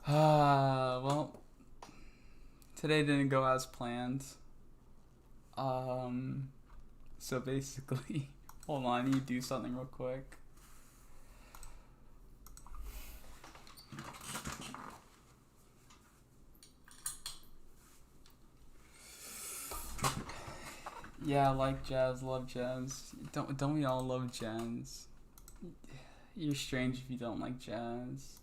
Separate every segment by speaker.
Speaker 1: Well, today didn't go as planned. Um, so basically, hold on, I need to do something real quick. Yeah, I like jazz, love jazz. Don't we all love jazz? You're strange if you don't like jazz.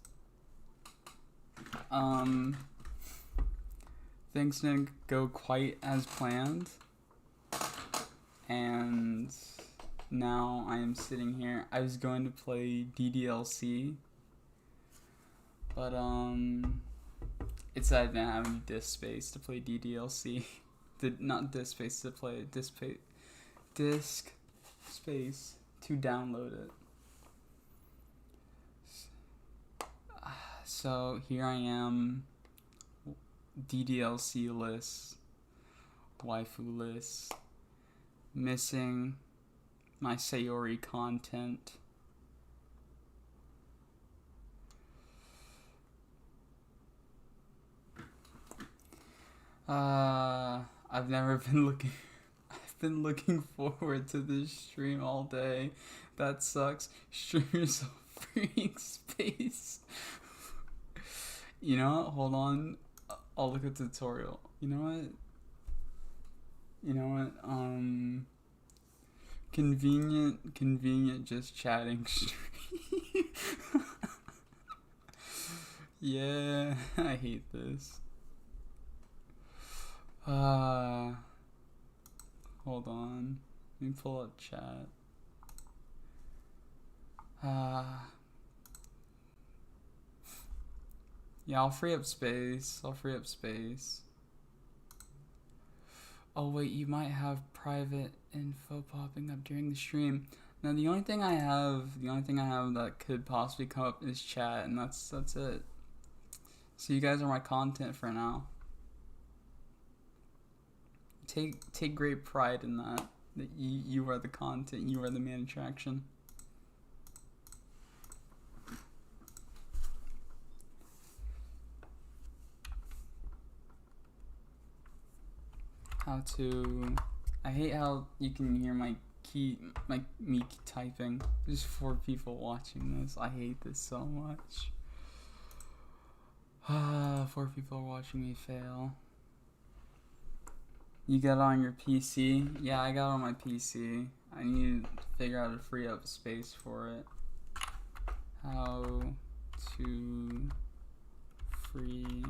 Speaker 1: Things didn't go quite as planned, and now I am sitting here. I was going to play Ddlc, but it said I didn't have any disk space to play Ddlc. Not disk space to play disk space to download it. So here I am, Ddlc list, waifu list, missing my Sayori content. I've never been looking. I've been looking forward to this stream all day. That sucks. Streamers of freeing space. You know what? Hold on. I'll look at the tutorial. You know what? Convenient just chatting stream. Yeah, I hate this. Hold on. Let me pull up chat. Yeah, I'll free up space. Oh wait, you might have private info popping up during the stream. Now the only thing I have that could possibly come up is chat, and that's it. So you guys are my content for now. Take great pride in that. That you are the content, you are the main attraction. I hate how you can hear me typing. There's 4 people watching this. I hate this so much. 4 people are watching me fail. You got it on your PC? Yeah, I got it on my PC. I need to figure out how to free up space for it. How to free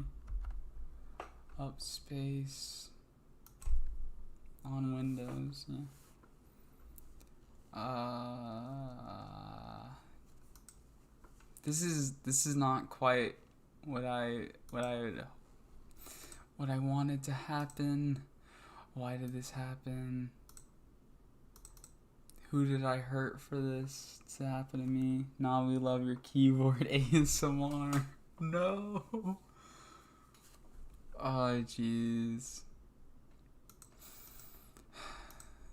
Speaker 1: up space on Windows. Yeah. This is not quite what I wanted to happen. Why did this happen? Who did I hurt for this to happen to me? Nah, we love your keyboard ASMR. No. Oh jeez.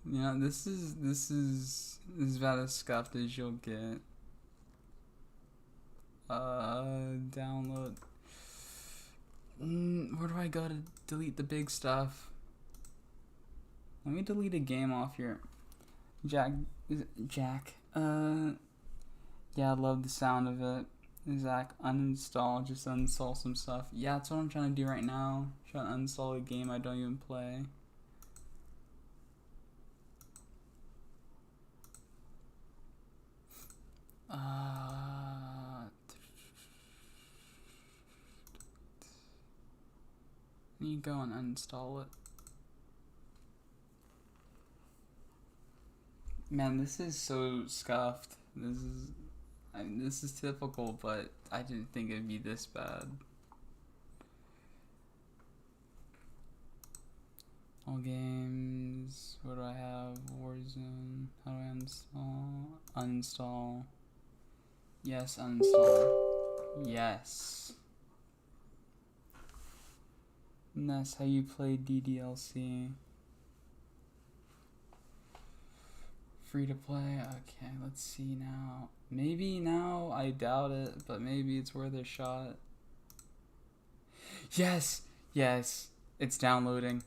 Speaker 1: Yeah, this is about as scuffed as you'll get. Download. Where do I go to delete the big stuff? Let me delete a game off here. Jack. Yeah, I love the sound of it. Zach, uninstall. Just uninstall some stuff. Yeah, that's what I'm trying to do right now. Trying to uninstall a game I don't even play. You go and uninstall it. Man, this is so scuffed. This is typical, but I didn't think it'd be this bad. All games. What do I have? Warzone. How do I uninstall? Uninstall. Yes, uninstall. Yes. And that's how you play Ddlc. Free to play. Okay, let's see now. Maybe now, I doubt it, but maybe it's worth a shot. Yes, yes. It's downloading.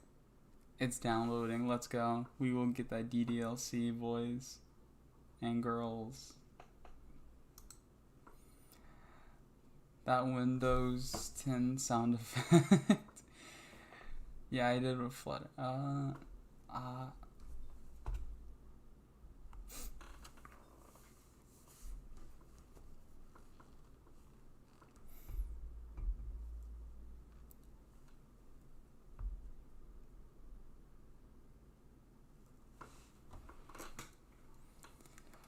Speaker 1: It's downloading. Let's go. We will get that Ddlc, boys and girls. That Windows 10 sound effect. Yeah, I did with Flutter.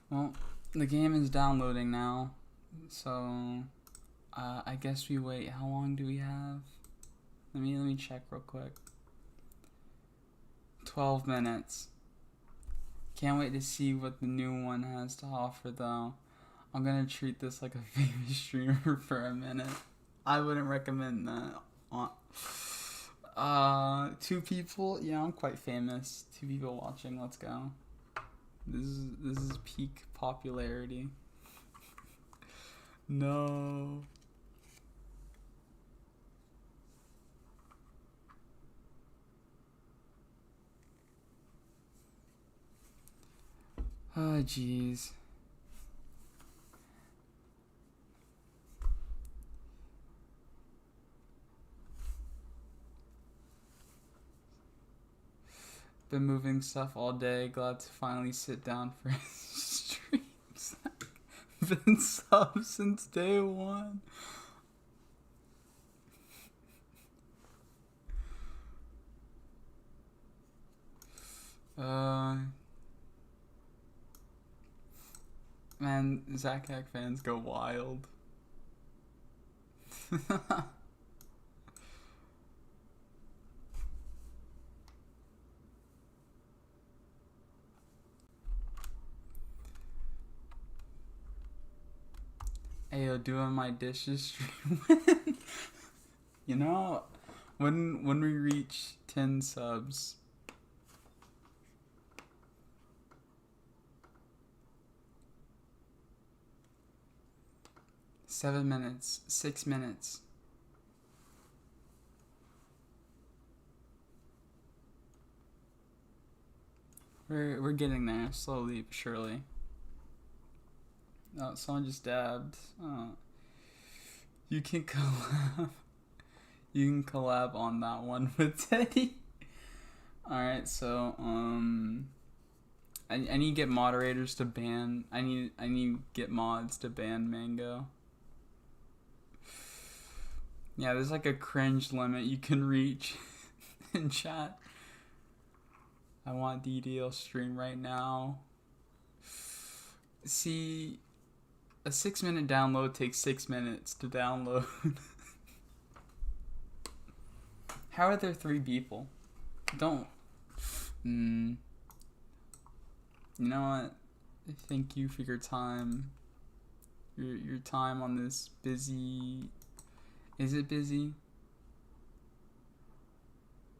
Speaker 1: Well, the game is downloading now, so I guess we wait. How long do we have? Let me check real quick. 12 minutes. Can't wait to see what the new one has to offer, though. I'm gonna treat this like a famous streamer for a minute. I wouldn't recommend that. 2 people. Yeah, I'm quite famous. 2 people watching. Let's go. This is peak popularity. No. Oh, jeez. Been moving stuff all day. Glad to finally sit down for streams. Been sub since day 1. Man, Ddlc fans go wild. Ayo, doing my dishes stream. You know, when we reach 10 subs. Seven minutes, 6 minutes. We're getting there, slowly but surely. Oh, someone just dabbed. Oh. You can collab. You can collab on that one with Teddy. Alright, so I need to get moderators to ban. I need to get mods to ban Mango. Yeah, there's like a cringe limit you can reach in chat. I want DDL stream right now. See, a 6-minute download takes 6 minutes to download. How are there 3 people? Don't. You know what? Thank you for your time. Your time on this busy. Is it busy?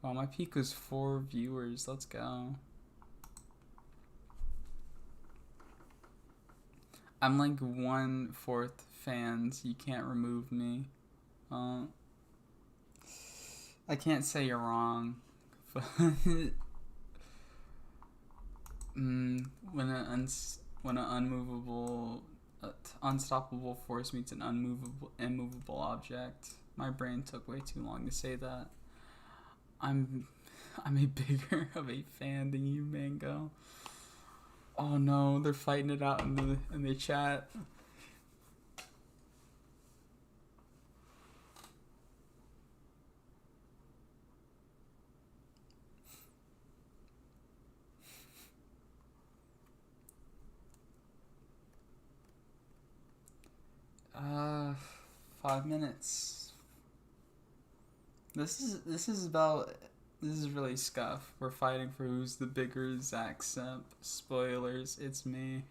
Speaker 1: Wow, my peak was 4 viewers. Let's go. I'm like 1/4 fans. You can't remove me. I can't say you're wrong. But when an unstoppable force meets an immovable object. My brain took way too long to say that. I'm a bigger of a fan than you, Mango. Oh no, they're fighting it out in the chat. Uh, 5 minutes. This is really scuff. We're fighting for who's the bigger Zach simp. Spoilers, it's me.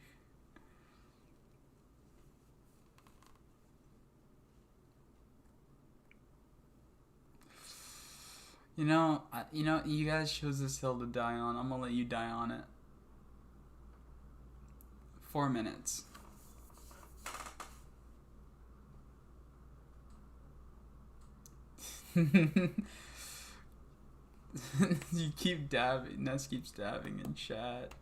Speaker 1: You know, you guys chose this hill to die on. I'm gonna let you die on it. 4 minutes. You keep dabbing. Ness keeps dabbing in chat.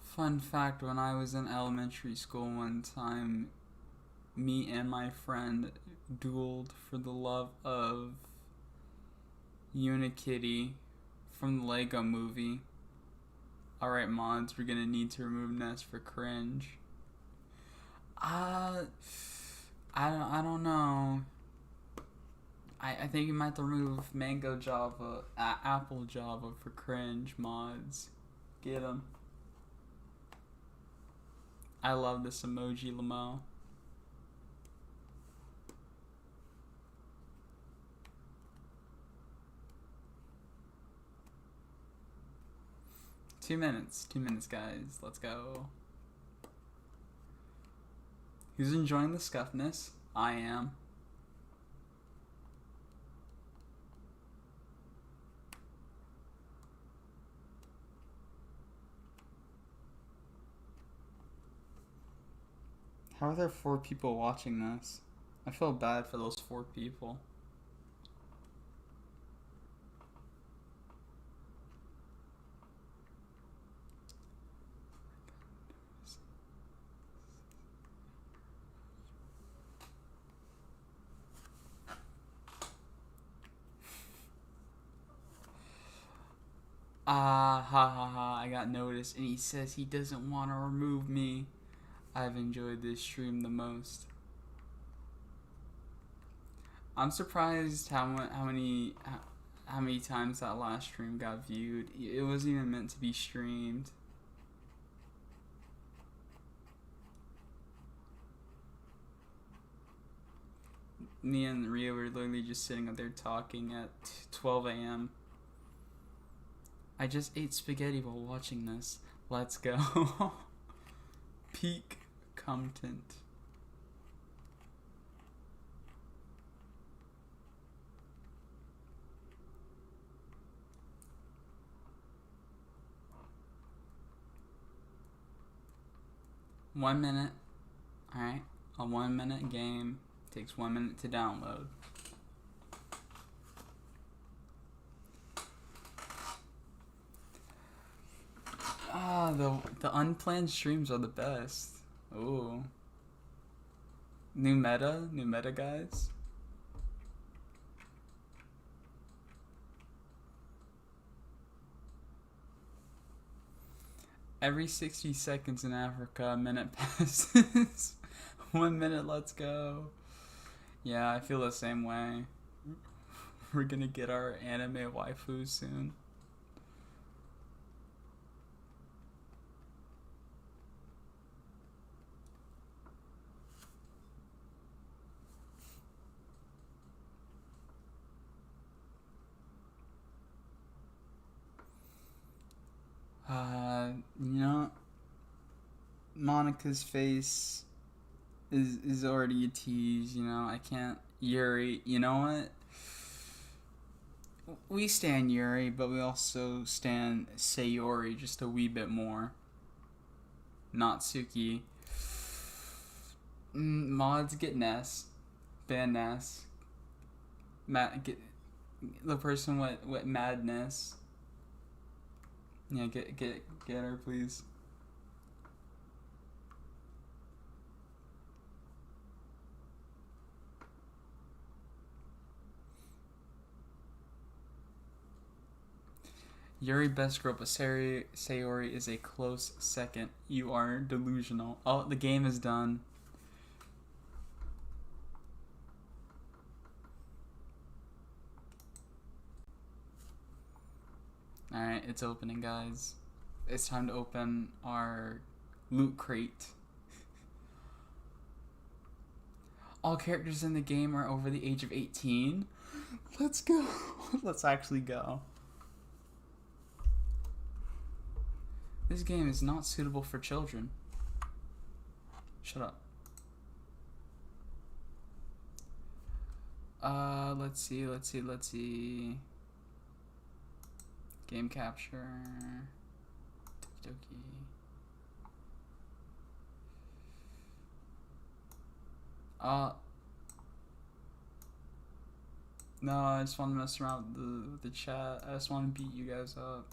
Speaker 1: Fun fact, when I was in elementary school one time, me and my friend dueled for the love of Unikitty from the Lego movie. Alright, mods, we're gonna need to remove Ness for cringe. I don't know. I think you might have to remove Mango Java, Apple Java for cringe mods. Get 'em. I love this emoji, Lamo. Two minutes, guys. Let's go. Who's enjoying the scuffness? I am. How are there 4 people watching this? I feel bad for those 4 people. Ha ha ha, I got noticed and he says he doesn't want to remove me. I've enjoyed this stream the most. I'm surprised how many times that last stream got viewed. It wasn't even meant to be streamed. Me and Ria were literally just sitting up there talking at 12 a.m. I just ate spaghetti while watching this. Let's go. Peak content. One minute. Alright. A 1 minute game. Takes 1 minute to download. The unplanned streams are the best. Ooh. New meta, guys. Every 60 seconds in Africa, a minute passes. 1 minute, let's go. Yeah, I feel the same way. We're gonna get our anime waifu soon. You know, Monica's face is already a tease, you know, I can't. Yuri, you know what? We stan Yuri, but we also stan Sayori just a wee bit more. Not Suki. Mods, get Ness. Ban Ness. Get the person with madness. Yeah, get her, please. Yuri best girl, but Sayori is a close second. You are delusional. Oh, the game is done. Alright, it's opening, guys. It's time to open our loot crate. All characters in the game are over the age of 18. Let's go. Let's actually go. This game is not suitable for children. Shut up. Let's see. Game capture. Doki. No, I just want to mess around with the chat. I just want to beat you guys up.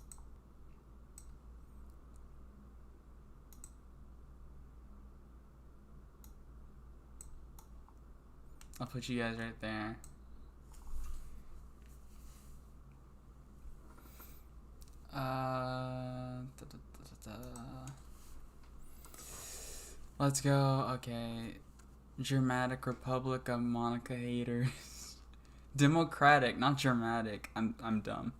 Speaker 1: I'll put you guys right there. Let's go. Okay. Dramatic Republic of Monica haters. Democratic, not dramatic. I'm dumb.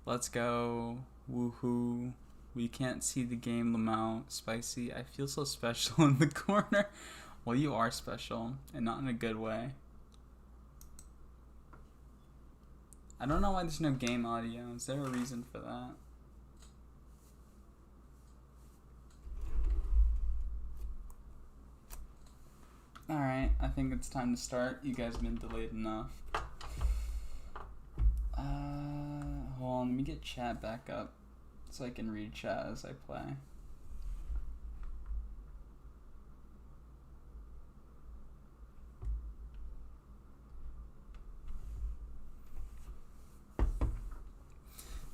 Speaker 1: Let's go. Woohoo. We can't see the game, Lamau. Spicy. I feel so special in the corner. Well, you are special, and not in a good way. I don't know why there's no game audio. Is there a reason for that? Alright, I think it's time to start. You guys have been delayed enough. Hold on, let me get chat back up so I can read chat as I play.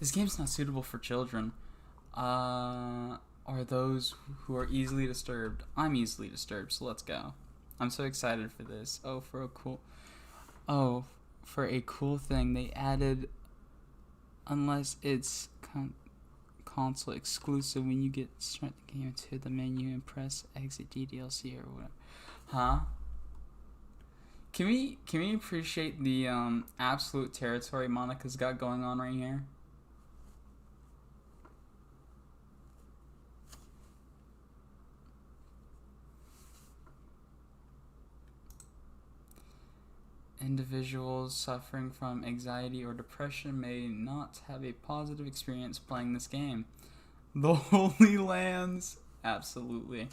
Speaker 1: This game's not suitable for children. Are those who are easily disturbed. I'm easily disturbed, so let's go. I'm so excited for this. For a cool thing they added, unless it's console exclusive, when you start the game, to hit the menu and press exit Ddlc or whatever. Huh? Can we appreciate the absolute territory Monica's got going on right here? Individuals suffering from anxiety or depression may not have a positive experience playing this game. The Holy Lands? Absolutely.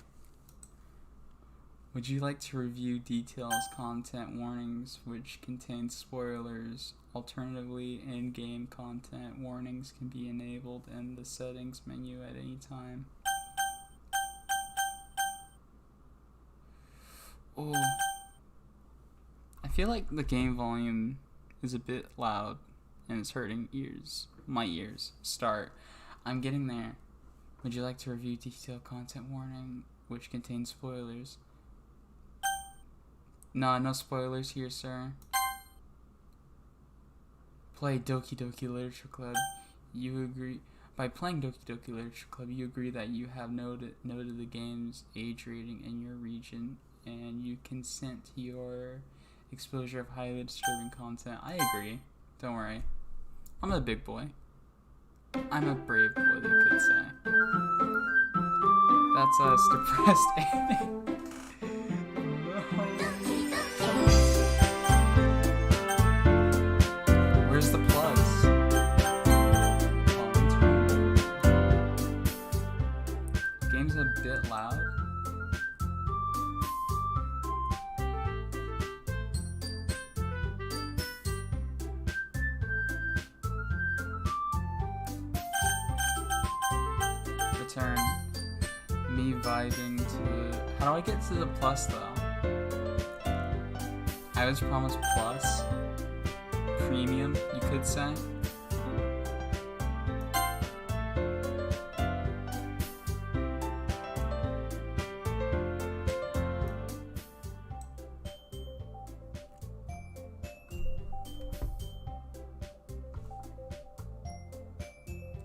Speaker 1: Would you like to review details, content warnings, which contain spoilers? Alternatively, in-game content warnings can be enabled in the settings menu at any time. Oh. I feel like the game volume is a bit loud and it's hurting my ears. Start. I'm getting there. Would you like to review detailed content warning which contains spoilers? No spoilers here, sir. Play Doki Doki Literature Club. You agree. By playing Doki Doki Literature Club, you agree that you have noted the game's age rating in your region and you consent to your exposure of highly disturbing content. I agree. Don't worry. I'm a big boy. I'm a brave boy, they could say. That's us, depressed Annie. Where's the plus? Game's a bit loud. Return. Me vibing to... How do I get to the plus though? I was promised plus. Premium, you could say.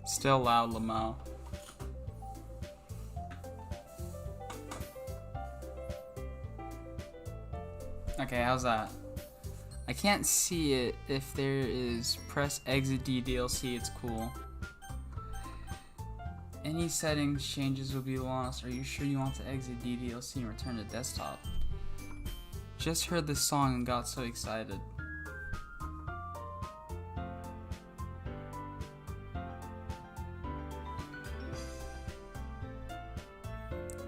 Speaker 1: Still loud, Lamau. Okay, how's that? I can't see it. If there is press exit Ddlc, it's cool. Any settings changes will be lost. Are you sure you want to exit Ddlc and return to desktop? Just heard this song and got so excited.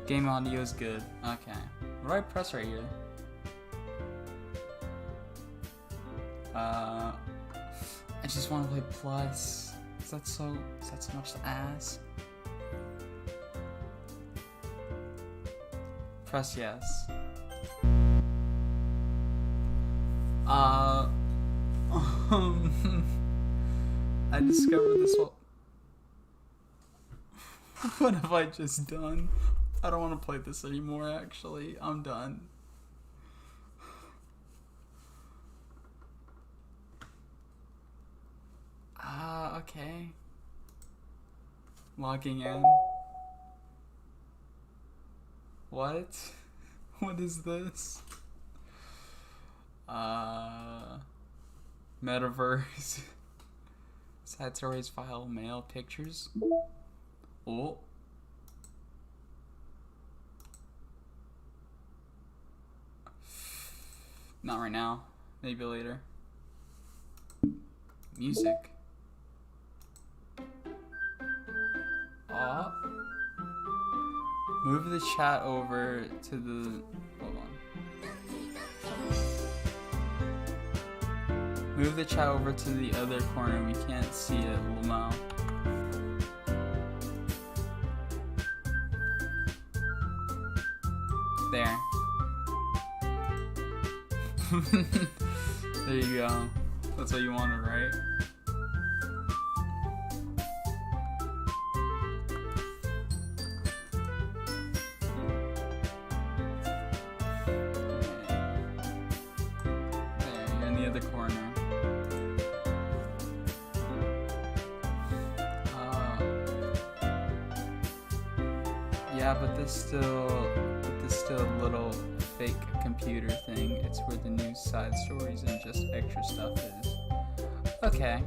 Speaker 1: Game audio is good. Okay. What do I press right here? I just want to play plus. Is that so much to ask? Press yes. I discovered this one. What have I just done? I don't want to play this anymore, actually. I'm done. Okay. Logging in. What? What is this? Metaverse. Sad stories, file, mail, pictures. Oh. Not right now. Maybe later. Music. Aw. Move the chat over to the... Hold on. Move the chat over to the other corner. We can't see it, Lamau. There. There you go. That's what you wanted, right? There, you're in the other corner. Yeah, but this still a little fake computer thing. It's where the new side stories and just extra stuff is. Okay.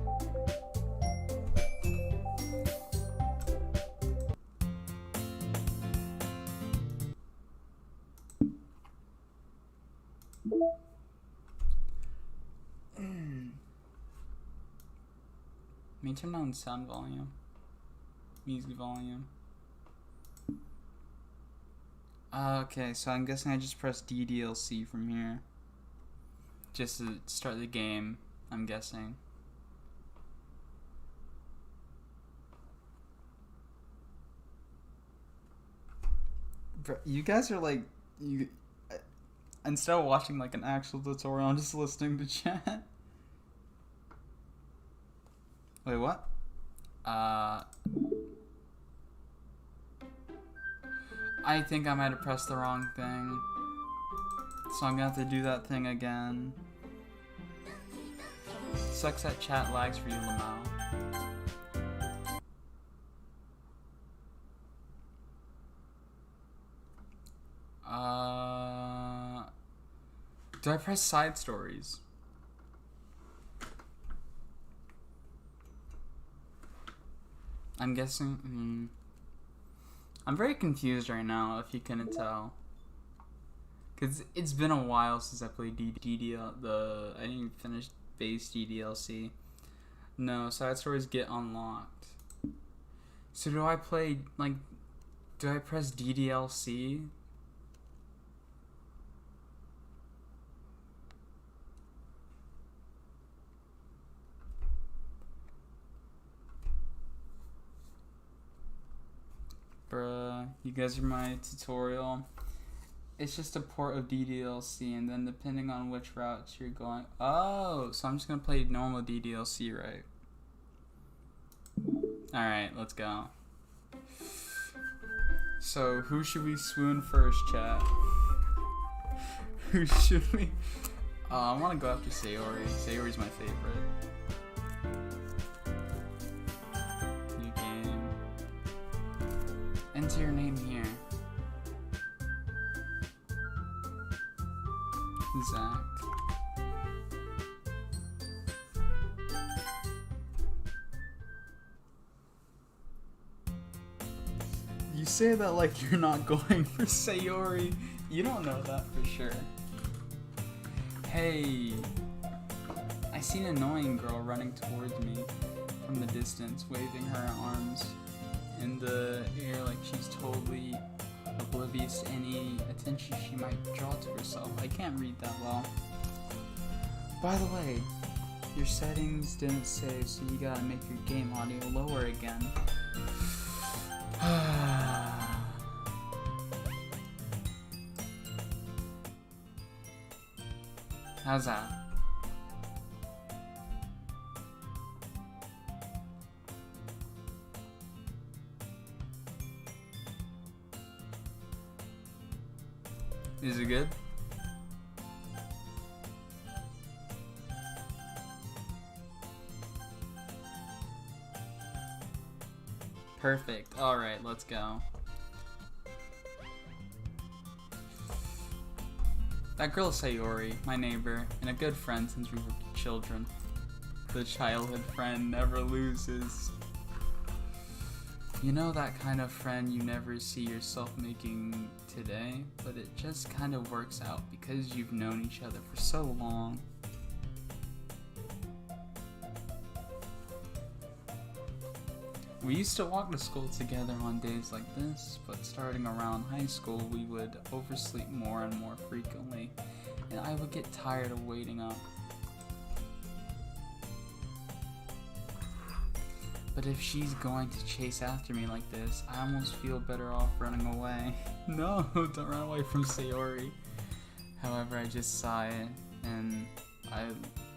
Speaker 1: Let me turn down sound volume. Music volume. Okay, so I'm guessing I just press Ddlc from here. Just to start the game, I'm guessing. Bro, you guys are like, instead of watching like an actual tutorial, I'm just listening to chat. Wait, what? I think I might have pressed the wrong thing. So I'm gonna have to do that thing again. Sucks that chat lags for you, Lamau. Do I press side stories? I'm guessing, I'm very confused right now, if you couldn't tell. Cause it's been a while since I played I didn't even finish base Ddlc. No, side stories get unlocked. So do I play, like, do I press Ddlc? Bruh, you guys are my tutorial. It's just a port of Ddlc, and then depending on which routes you're going... Oh, so I'm just gonna play normal Ddlc, right? Alright, let's go. So, who should we swoon first, chat? Who should we... I wanna go after Sayori. Sayori's my favorite. New game. Enter your name here. Zach. You say that like you're not going for Sayori. You don't know that for sure. Hey, I see an annoying girl running towards me from the distance, waving her arms in the air like she's totally oblivious to any attention she might draw to herself. I can't read that well. By the way, Your settings didn't save, so you gotta make your game audio lower again. How's that? Is it good? Perfect. Alright, let's go. That girl Sayori, my neighbor, and a good friend since we were children. The childhood friend never loses. You know that kind of friend you never see yourself making today, but it just kind of works out because you've known each other for so long. We used to walk to school together on days like this, but starting around high school we would oversleep more and more frequently, and I would get tired of waiting up. But if she's going to chase after me like this, I almost feel better off running away. No, don't run away from Sayori. However, I just sigh and I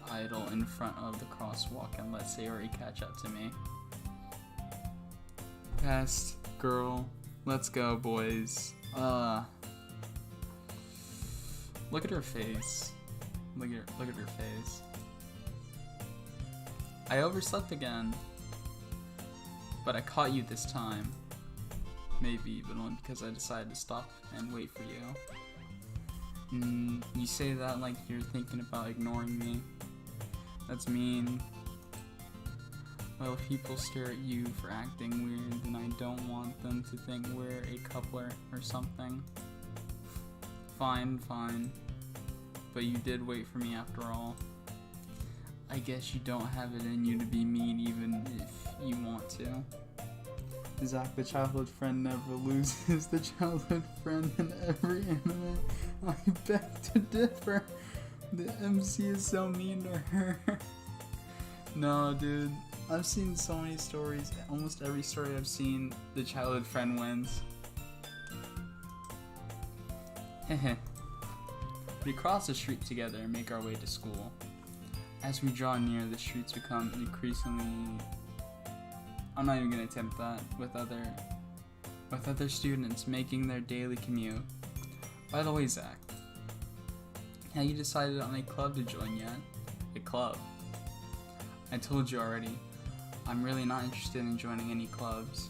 Speaker 1: idle in front of the crosswalk and let Sayori catch up to me. Past girl, let's go, boys. Look at her face. Look at her face. I overslept again. But I caught you this time. Maybe, but only because I decided to stop and wait for you. You say that like you're thinking about ignoring me. That's mean. Well, if people stare at you for acting weird, then I don't want them to think we're a coupler or something. Fine. But you did wait for me after all. I guess you don't have it in you to be mean even if you want to. Zach, the childhood friend never loses. The childhood friend in every anime. I beg to differ. The MC is so mean to her. No, dude. I've seen so many stories. Almost every story I've seen, the childhood friend wins. Heh. We cross the street together and make our way to school. As we draw near, the streets become increasingly... I'm not even gonna attempt that. With other students making their daily commute. By the way, Zach, have you decided on a club to join yet? A club? I told you already. I'm really not interested in joining any clubs.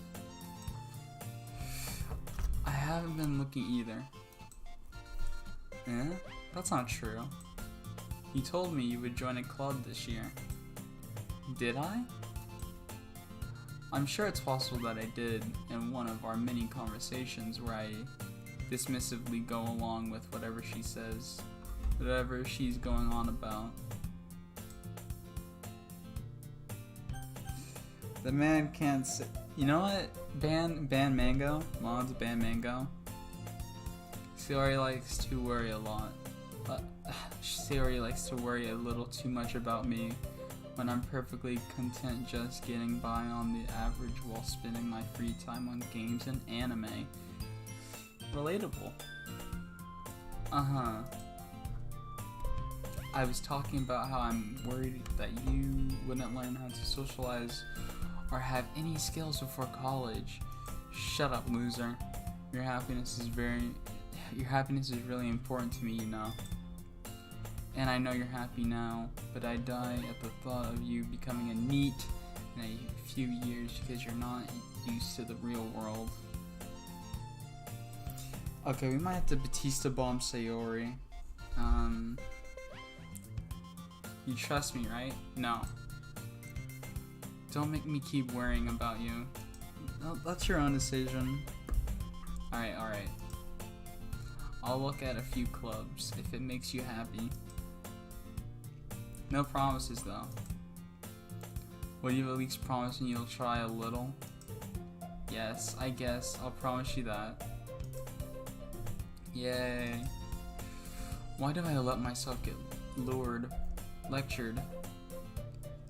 Speaker 1: I haven't been looking either. Eh? That's not true. You told me you would join a club this year. Did I? I'm sure it's possible that I did in one of our many conversations where I dismissively go along with whatever she says, whatever she's going on about. The man can't say. You know what? Ban Mango. Mods ban Mango. Sayori likes to worry a lot. Sayori likes to worry a little too much about me when I'm perfectly content just getting by on the average while spending my free time on games and anime. Relatable. I was talking about how I'm worried that you wouldn't learn how to socialize or have any skills before college. Shut up, loser. Your happiness is really important to me, you know. And I know you're happy now, but I die at the thought of you becoming a NEET in a few years because you're not used to the real world. Okay, we might have to Batista bomb Sayori. You trust me, right? No. Don't make me keep worrying about you. No, that's your own decision. Alright. I'll look at a few clubs if it makes you happy. No promises though. Will you at least promise me you'll try a little? Yes, I guess I'll promise you that. Yay. Why do I let myself get lectured?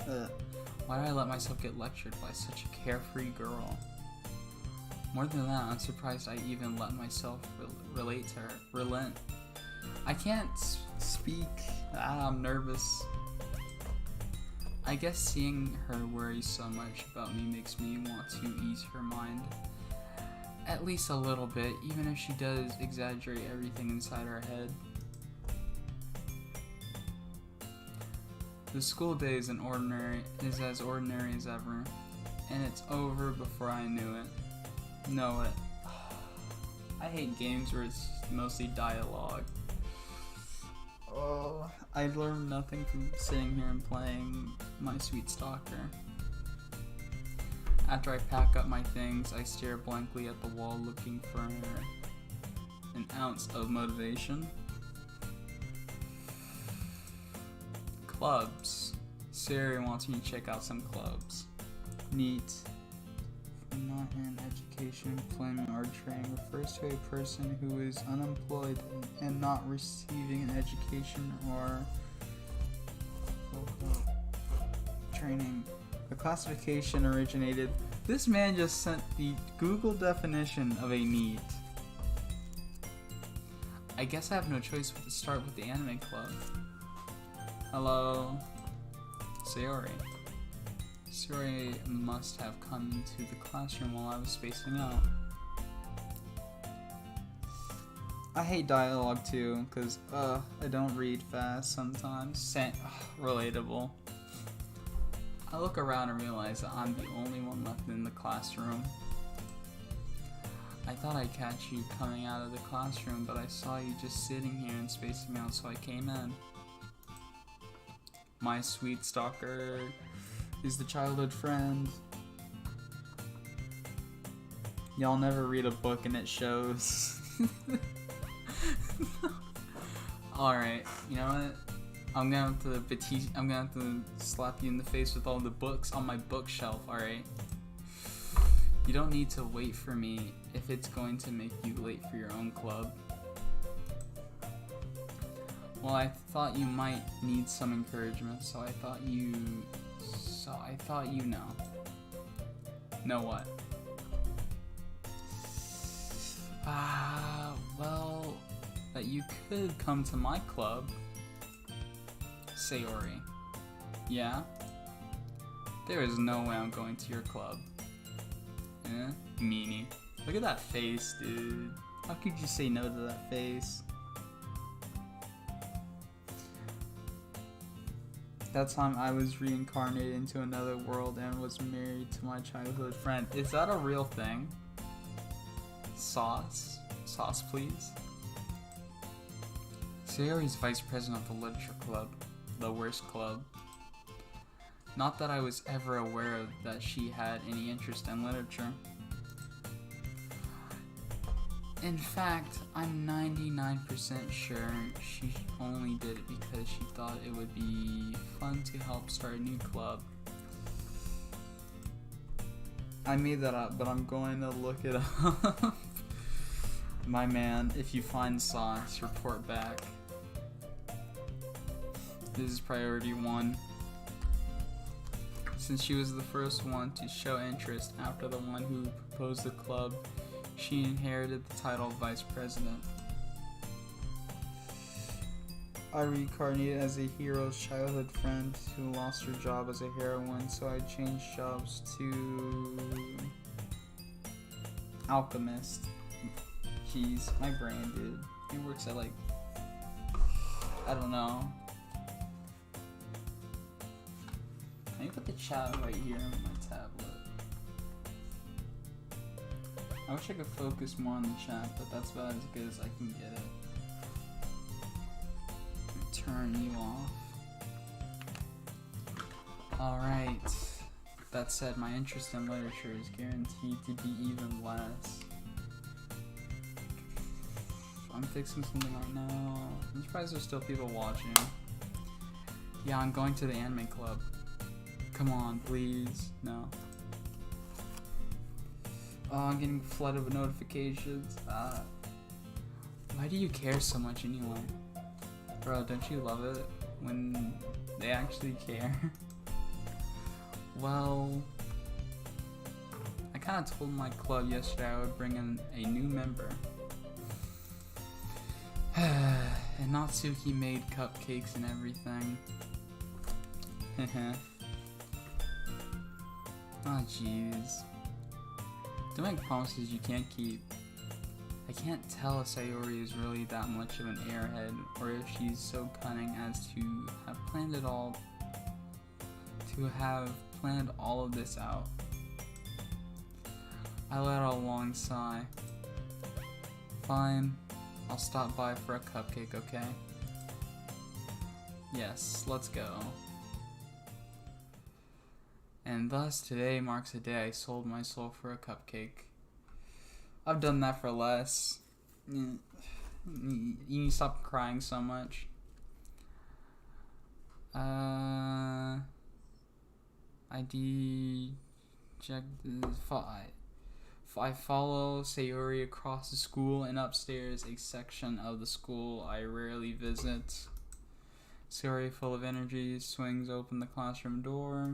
Speaker 1: Why did I let myself get lectured by such a carefree girl? More than that, I'm surprised I even let myself relate to her. Relent. I can't speak. I'm nervous. I guess seeing her worry so much about me makes me want to ease her mind. At least a little bit, even if she does exaggerate everything inside her head. The school day is as ordinary as ever, and it's over before I knew it. I hate games where it's mostly dialogue. Oh, I learned nothing from sitting here and playing my sweet stalker. After I pack up my things, I stare blankly at the wall looking for an ounce of motivation. Clubs. Siri wants me to check out some clubs. Neat. Not in education, employment, or training refers to a person who is unemployed and not receiving an education or training. The classification originated. This man just sent the Google definition of a need. I guess I have no choice but to start with the anime club. Hello, Sayori. Sayori must have come into the classroom while I was spacing out. I hate dialogue too, cause I don't read fast sometimes. Relatable. I look around and realize that I'm the only one left in the classroom. I thought I'd catch you coming out of the classroom, but I saw you just sitting here and spacing out, so I came in. My sweet stalker is the childhood friend. Y'all never read a book and it shows. Alright, you know what? I'm gonna have to slap you in the face with all the books on my bookshelf, alright? You don't need to wait for me if it's going to make you late for your own club. Well, I thought you might need some encouragement, so I thought you know. Know what? Well, that you could come to my club. Sayori. Yeah? There is no way I'm going to your club. Meanie. Look at that face, dude. How could you say no to that face? That time I was reincarnated into another world and was married to my childhood friend. Is that a real thing? Sauce? Sauce, please? Sayori's vice president of the literature club. The worst club. Not that I was ever aware of that she had any interest in literature. In fact, I'm 99% sure she only did it because she thought it would be fun to help start a new club. I made that up, but I'm going to look it up. My man, if you find sauce, report back. This is priority 1. Since she was the first one to show interest after the one who proposed the club, she inherited the title of vice president. I reincarnated as a hero's childhood friend who lost her job as a heroine, so I changed jobs to alchemist. Jeez, my brain, dude. He works at I don't know. Let me put the chat right here on my tablet. I wish I could focus more on the chat, but that's about as good as I can get it. Turn you off. Alright. That said, my interest in literature is guaranteed to be even less. I'm fixing something right now. I'm surprised there's still people watching. Yeah, I'm going to the anime club. Come on, please. No. Oh, I'm getting flooded with notifications. Why do you care so much anyway? Bro, don't you love it when they actually care? Well, I kind of told my club yesterday I would bring in a new member. And Natsuki made cupcakes and everything. Oh jeez. Don't make promises you can't keep. I can't tell if Sayori is really that much of an airhead, or if she's so cunning as to have planned all of this out. I let out a long sigh. Fine, I'll stop by for a cupcake, okay? Yes, let's go. And thus, today marks the day I sold my soul for a cupcake. I've done that for less. You need to stop crying so much. I follow Sayori across the school and upstairs, a section of the school I rarely visit. Sayori, full of energy, swings open the classroom door.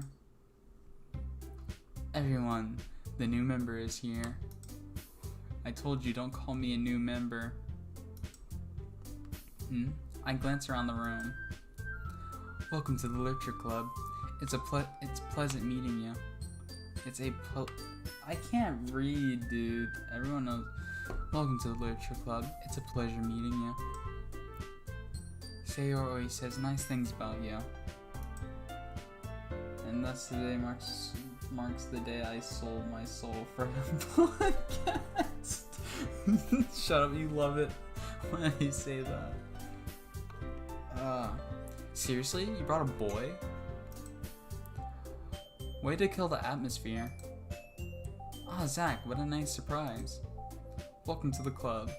Speaker 1: Everyone, the new member is here. I told you, don't call me a new member. I glance around the room. Welcome to the literature club. It's pleasant meeting you. I can't read, dude. Everyone knows. Welcome to the literature club. It's a pleasure meeting you. Sayori says nice things about you. And thus today marks the day I sold my soul for a podcast. Shut up, you love it when I say that. Seriously? You brought a boy? Way to kill the atmosphere. Ah, Zach, what a nice surprise. Welcome to the club.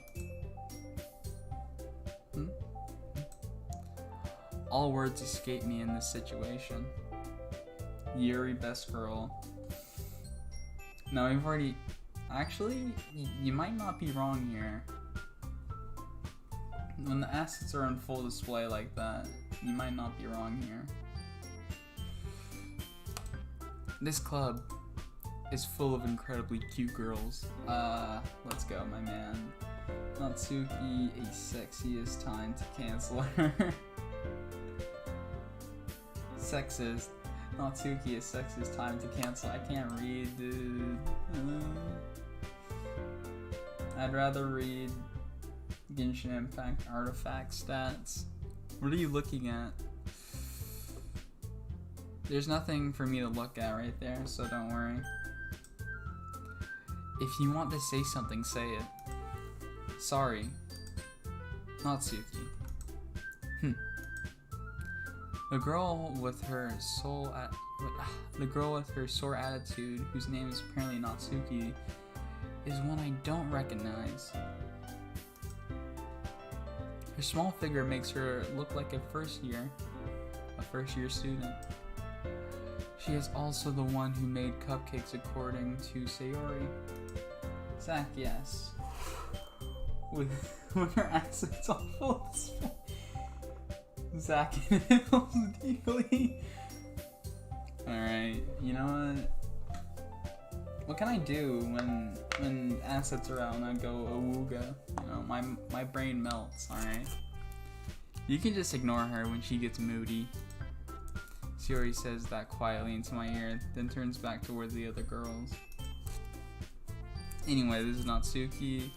Speaker 1: All words escape me in this situation. Yuri, best girl. No, we've already... Actually, you might not be wrong here. When the assets are on full display like that, you might not be wrong here. This club is full of incredibly cute girls. Let's go, my man. Natsuki, a sexiest time to cancel her. Sexist. Natsuki, a sexist time to cancel. I can't read, dude. I'd rather read Genshin Impact artifact stats. What are you looking at? There's nothing for me to look at right there, so don't worry. If you want to say something, say it. Sorry. Natsuki. The girl with her sore attitude, whose name is apparently Natsuki, is one I don't recognize. Her small figure makes her look like a first year student. She is also the one who made cupcakes according to Sayori. Zach, yes. With her accents on full display. Zach and deeply. Alright, you know what? What can I do when assets are out and I go awooga? You know, my brain melts, alright? You can just ignore her when she gets moody. Sayori says that quietly into my ear, then turns back toward the other girls. Anyway, this is Natsuki,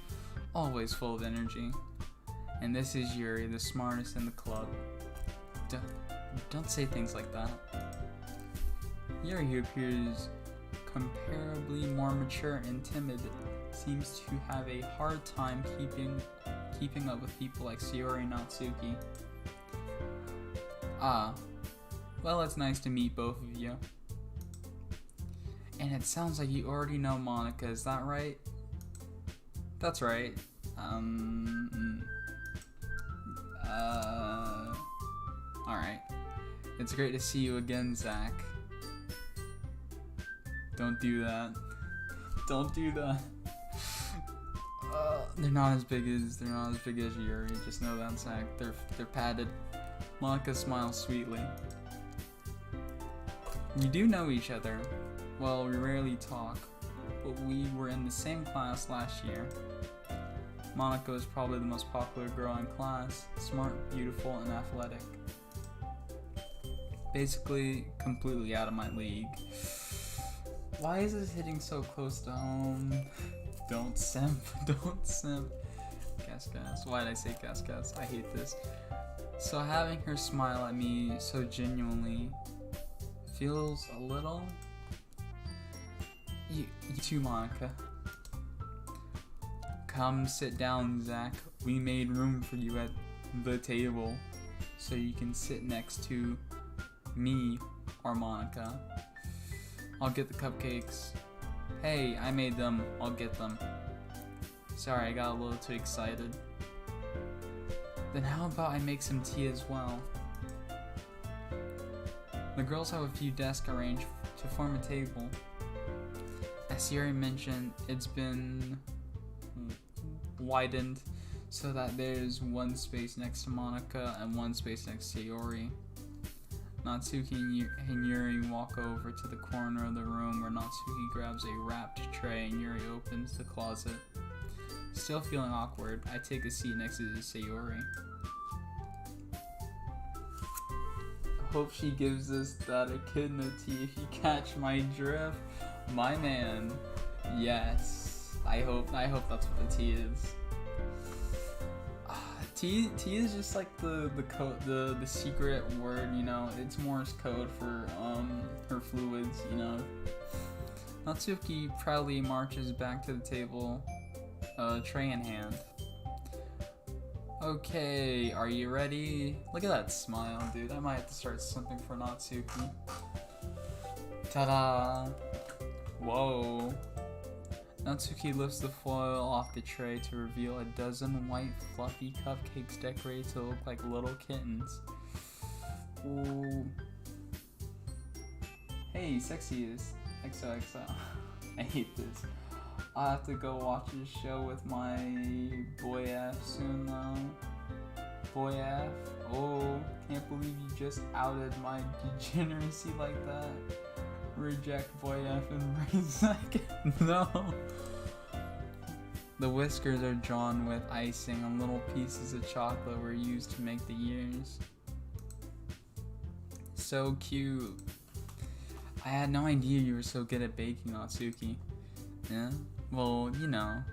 Speaker 1: always full of energy. And this is Yuri, the smartest in the club. Don't say things like that. Yuri, who appears comparably more mature and timid, seems to have a hard time keeping up with people like Sayori and Natsuki. Well, it's nice to meet both of you. And it sounds like you already know Monica, is that right? That's right. Alright. It's great to see you again, Zach. Don't do that. Don't do that. They're not as big as Yuri. Just know that, Zach. They're padded. Monica smiles sweetly. You do know each other. Well, we rarely talk, but we were in the same class last year. Monica is probably the most popular girl in class, smart, beautiful, and athletic. Basically, completely out of my league. Why is this hitting so close to home? Don't simp, don't simp. Gas. Why did I say gas? I hate this. So having her smile at me so genuinely feels a little... You too, Monica. Come sit down, Zach. We made room for you at the table so you can sit next to me or Monica. I'll get the cupcakes. Hey, I made them. I'll get them. Sorry, I got a little too excited. Then how about I make some tea as well? The girls have a few desks arranged to form a table. As Siri mentioned, it's been widened so that there's one space next to Monica and one space next to Yuri. Natsuki and Yuri walk over to the corner of the room where Natsuki grabs a wrapped tray and Yuri opens the closet. Still feeling awkward, I take a seat next to Sayori. Hope she gives us that echidna tea if you catch my drift. My man. Yes. I hope that's what the tea is. Tea is just like the code, the secret word, you know. It's Morse code for her fluids, you know. Natsuki proudly marches back to the table, tray in hand. Okay, are you ready? Look at that smile, dude. I might have to start something for Natsuki. Ta-da! Whoa. Natsuki lifts the foil off the tray to reveal a dozen white fluffy cupcakes decorated to look like little kittens. Ooh. Hey, sexiest. XOXO. I hate this. I'll have to go watch this show with my boy F soon though. Boy F? Oh, can't believe you just outed my degeneracy like that. Reject boy F and raise second. No. The whiskers are drawn with icing and little pieces of chocolate were used to make the ears. So cute. I had no idea you were so good at baking, Natsuki. Yeah? Well, you know.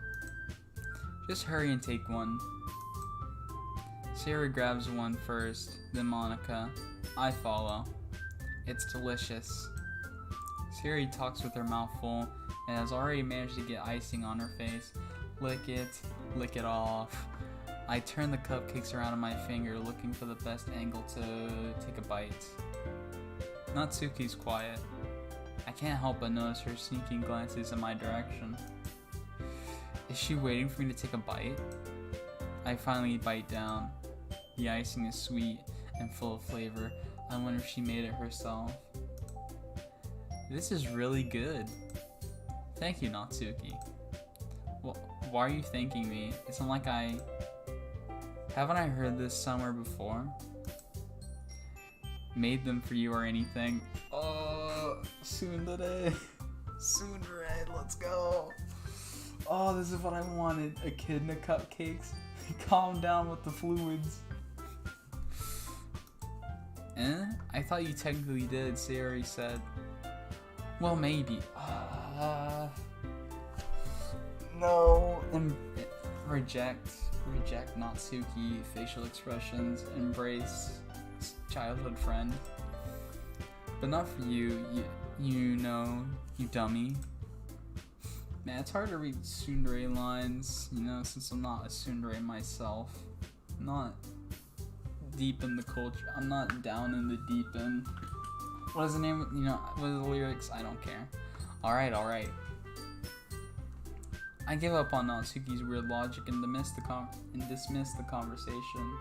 Speaker 1: Just hurry and take one. Sarah grabs one first, then Monica. I follow. It's delicious. Siri talks with her mouth full and has already managed to get icing on her face. Lick it off. I turn the cupcakes around on my finger looking for the best angle to take a bite. Natsuki's quiet. I can't help but notice her sneaking glances in my direction. Is she waiting for me to take a bite? I finally bite down. The icing is sweet and full of flavor. I wonder if she made it herself. This is really good. Thank you, Natsuki. Well, why are you thanking me? It's not like haven't I heard this somewhere before? Made them for you or anything. Oh, tsundere. Tsundere, let's go. Oh, this is what I wanted. Echidna cupcakes. Calm down with the fluids. I thought you technically did, Sayori said. Well, maybe. No. Reject Natsuki, facial expressions, embrace childhood friend. But not for you, you know, you dummy. Man, it's hard to read tsundere lines, you know, since I'm not a tsundere myself. I'm not deep in the culture. I'm not down in the deep end. What is the name? You know, what are the lyrics? I don't care. Alright. I give up on Natsuki's weird logic and dismiss the conversation.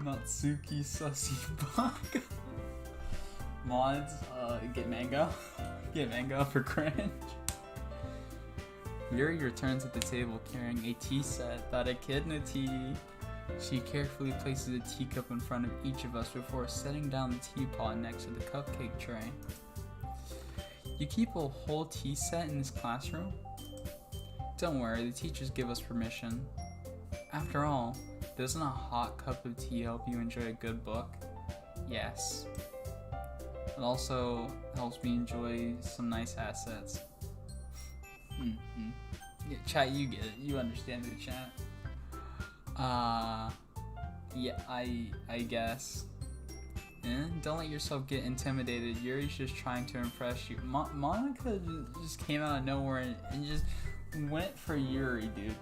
Speaker 1: Natsuki sussy baka. Mods, get mango. Get mango for cringe. Yuri returns at the table carrying a tea set, that echidna tea. She carefully places a teacup in front of each of us before setting down the teapot next to the cupcake tray. You keep a whole tea set in this classroom? Don't worry, the teachers give us permission. After all, doesn't a hot cup of tea help you enjoy a good book? Yes. It also helps me enjoy some nice assets. Yeah, chat, you get it. You understand the chat. Yeah, I guess. Don't let yourself get intimidated. Yuri's just trying to impress you. Monica just came out of nowhere and just went for Yuri, dude.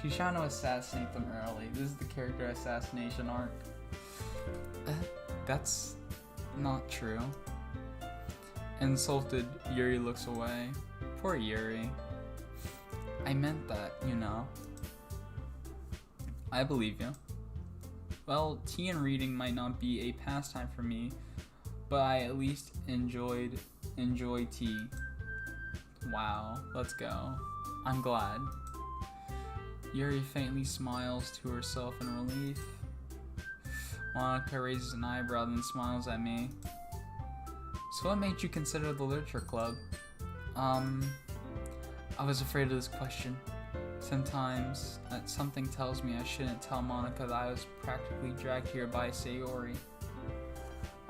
Speaker 1: She's trying to assassinate them early. This is the character assassination arc. That's not true. Insulted, Yuri looks away. Poor Yuri. I meant that, you know. I believe you. Well, tea and reading might not be a pastime for me, but I at least enjoy tea. Wow, let's go. I'm glad. Yuri faintly smiles to herself in relief. Monica raises an eyebrow then smiles at me. So what made you consider the literature club? I was afraid of this question. Sometimes something tells me I shouldn't tell Monica that I was practically dragged here by Sayori.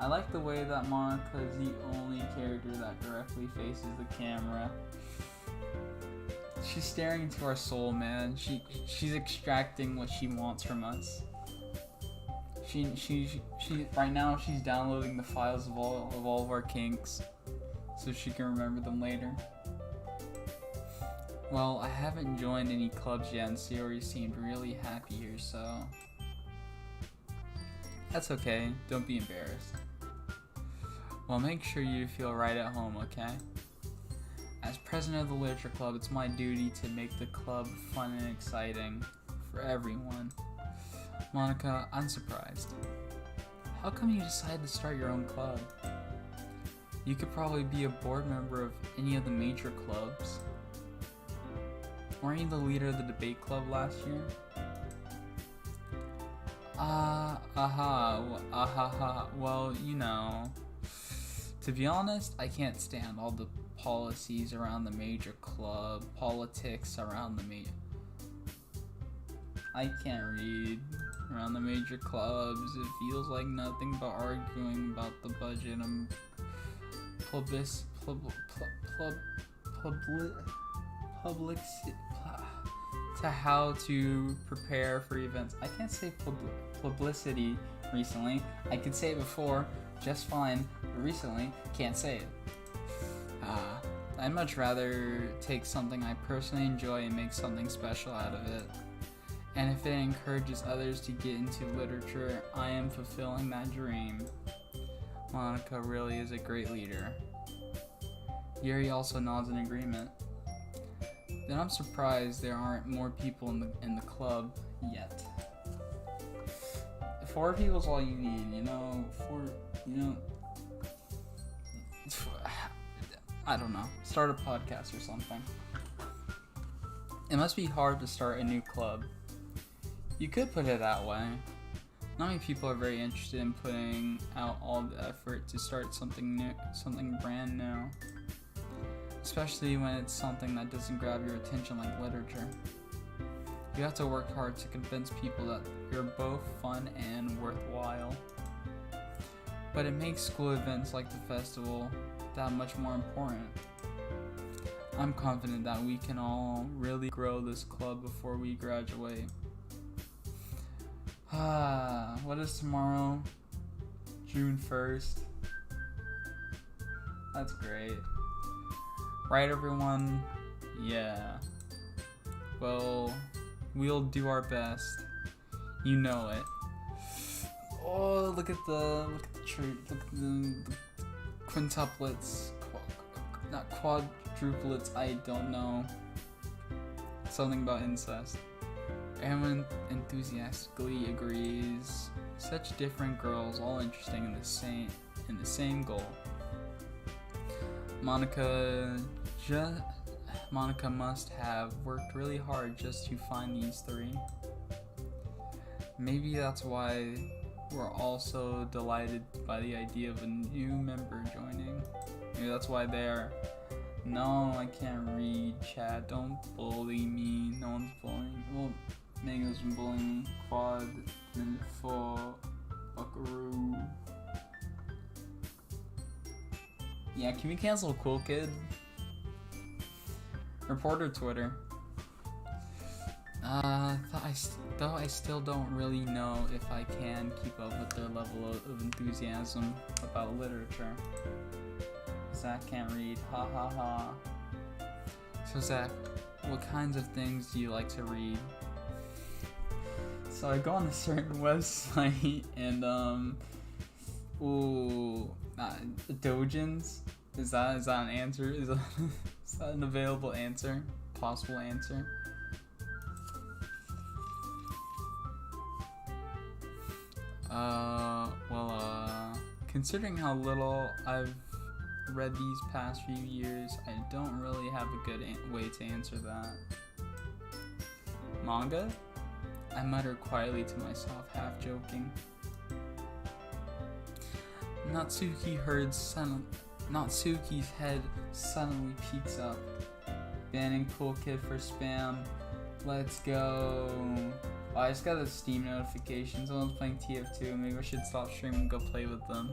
Speaker 1: I like the way that Monica is the only character that directly faces the camera. She's staring into our soul, man. She's extracting what she wants from us. She right now she's downloading the files of all of our kinks so she can remember them later. Well, I haven't joined any clubs yet and Sayori seemed really happy here, so that's okay. Don't be embarrassed. Well, make sure you feel right at home, okay? As president of the literature club, it's my duty to make the club fun and exciting for everyone. Monica, I'm surprised. How come you decided to start your own club? You could probably be a board member of any of the major clubs. Weren't you the leader of the debate club last year? Well, you know. To be honest, I can't stand all the policies around the major club, politics around the major... I can't read. Around the major clubs, it feels like nothing but arguing about the budget and to how to prepare for events. I can't say publicity recently. I could say it before just fine, but recently can't say it. I'd much rather take something I personally enjoy and make something special out of it. And if it encourages others to get into literature, I am fulfilling that dream. Monica really is a great leader. Yuri also nods in agreement. Then I'm surprised there aren't more people in the club yet. 4 people is all you need, you know. I don't know. Start a podcast or something. It must be hard to start a new club. You could put it that way. Not many people are very interested in putting out all the effort to start something new, something brand new. Especially when it's something that doesn't grab your attention like literature. You have to work hard to convince people that you're both fun and worthwhile. But it makes school events like the festival that much more important. I'm confident that we can all really grow this club before we graduate. What is tomorrow? June 1st. That's great. Right, everyone? Yeah. Well, we'll do our best. You know it. Oh, look at the tree. Look at the quintuplets. Not quadruplets. I don't know. Something about incest. Everyone enthusiastically agrees. Such different girls, all interesting in the same goal. Monica must have worked really hard just to find these 3. Maybe that's why we're all so delighted by the idea of a new member joining. Maybe that's why they're... No, I can't read, chat. Don't bully me. No one's bullying me. Well, Mango's been bullying me. Quad, and 4, buckaroo. Yeah, can we cancel Cool Kid? Report her Twitter. Though I still don't really know if I can keep up with their level of enthusiasm about literature. Zach can't read, ha ha ha. So Zach, what kinds of things do you like to read? So I go on a certain website and Dojins? Is that an answer? Is that an available answer? Possible answer? Considering how little I've read these past few years, I don't really have a good way to answer that. Manga? I muttered quietly to myself, half joking. Natsuki's head suddenly peeks up. Banning Cool Kid for spam. Let's go. Oh, I just got a Steam notification. Someone's playing TF2. Maybe I should stop streaming and go play with them.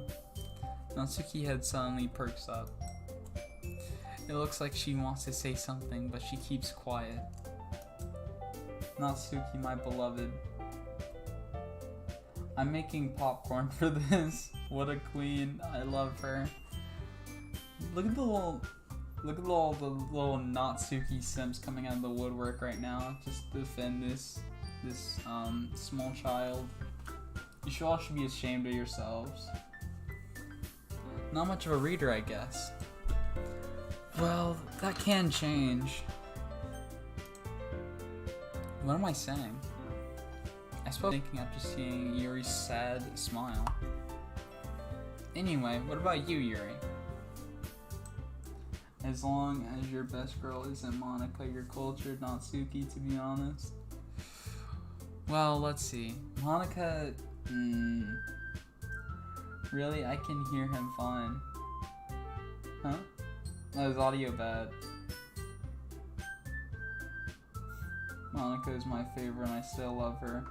Speaker 1: Natsuki's head suddenly perks up. It looks like she wants to say something, but she keeps quiet. Natsuki, my beloved. I'm making popcorn for this. What a queen. I love her. Look at all the little Natsuki simps coming out of the woodwork right now just to defend this small child. You all should be ashamed of yourselves. Not much of a reader, I guess. Well, that can change. What am I saying? I suppose thinking after seeing Yuri's sad smile. Anyway, what about you, Yuri? As long as your best girl isn't Monica, you're cultured, Natsuki, to be honest. Well, let's see. Monica, really? I can hear him fine. Huh? Oh, his audio bad. Monica is my favorite and I still love her.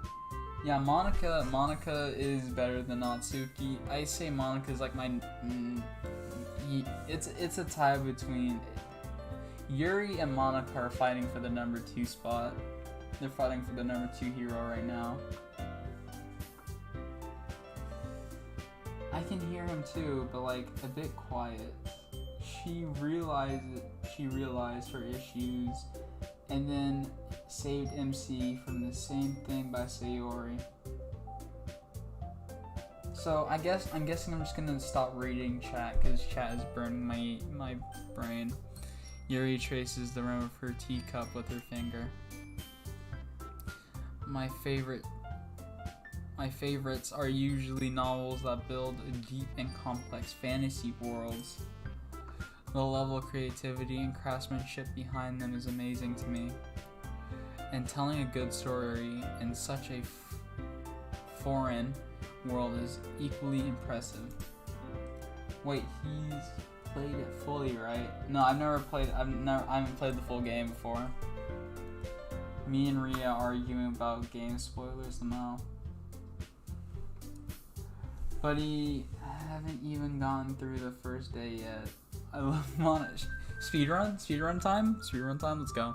Speaker 1: Yeah, Monica is better than Natsuki. I say Monica is like my... it's a tie between... Yuri and Monica are fighting for the number 2 spot. They're fighting for the number 2 hero right now. I can hear him too, but like a bit quiet. She realized her issues and then saved MC from the same thing by Sayori. So I'm guessing I'm just gonna stop reading chat because chat is burning my brain. Yuri traces the rim of her teacup with her finger. My favorites are usually novels that build deep and complex fantasy worlds. The level of creativity and craftsmanship behind them is amazing to me. And telling a good story in such a foreign world is equally impressive. Wait, he's played it fully, right? No, I haven't played the full game before. Me and Ria arguing about game spoilers somehow. Buddy, I haven't even gotten through the first day yet. I love Monica. Speedrun time, let's go.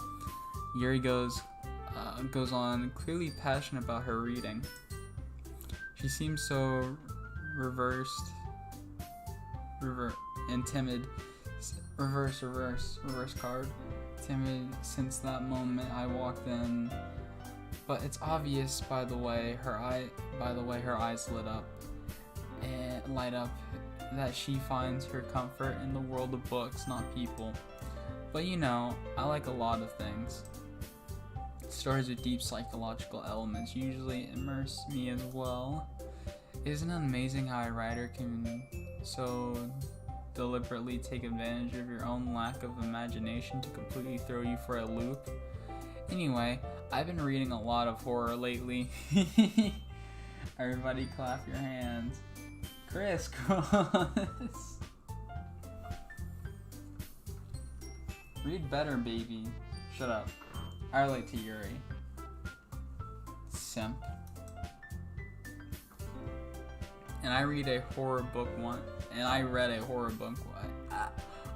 Speaker 1: Yuri goes on, clearly passionate about her reading. She seems so reverse card. Timid since that moment I walked in. But it's obvious by the way her eyes light up that she finds her comfort in the world of books, not people. But you know, I like a lot of things. Stories with deep psychological elements usually immerse me as well. Isn't it amazing how a writer can so deliberately take advantage of your own lack of imagination to completely throw you for a loop? Anyway, I've been reading a lot of horror lately. Everybody clap your hands. Chris. Read better, baby. Shut up. I relate to Yuri. Simp. And I read a horror book once. And I read a horror book.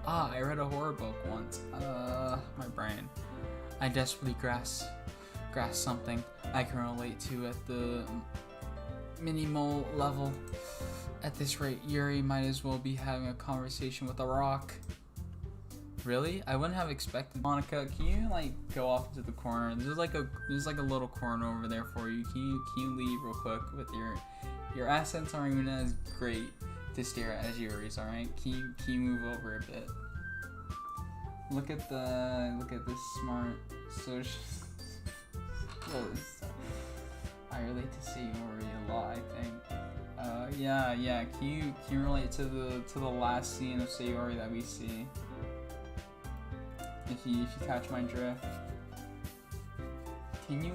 Speaker 1: I read a horror book once. My brain. I desperately grasp something I can relate to at the minimal level. At this rate, Yuri might as well be having a conversation with a rock. Really? I wouldn't have expected. Monica, can you like go off into the corner? There's like a little corner over there for you. Can you leave real quick with your accents aren't even as great to stare at as Yuri's, alright? Can you move over a bit? Look at this smart social. I relate to Sayori a lot, I think. Yeah. Can you relate to the last scene of Sayori that we see? If you catch my drift. Can you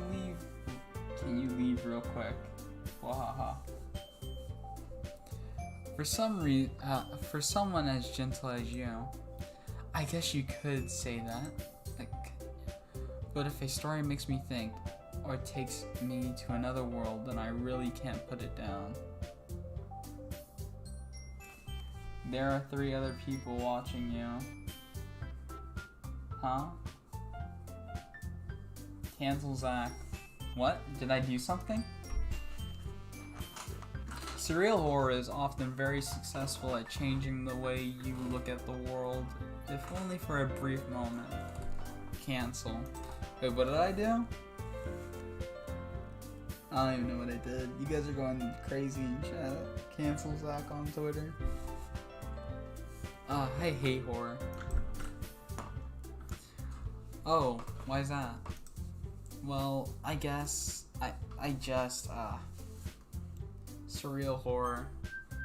Speaker 1: leave real quick? Wahaha. For someone as gentle as you, I guess you could say that. But if a story makes me think, or takes me to another world, then I really can't put it down. There are 3 other people watching you. Huh? Cancel Zach. What? Did I do something? Surreal horror is often very successful at changing the way you look at the world, if only for a brief moment. Cancel. Wait, what did I do? I don't even know what I did. You guys are going crazy in chat. Cancel Zach on Twitter. I hate horror. Oh, why is that? Well, I guess I just surreal horror.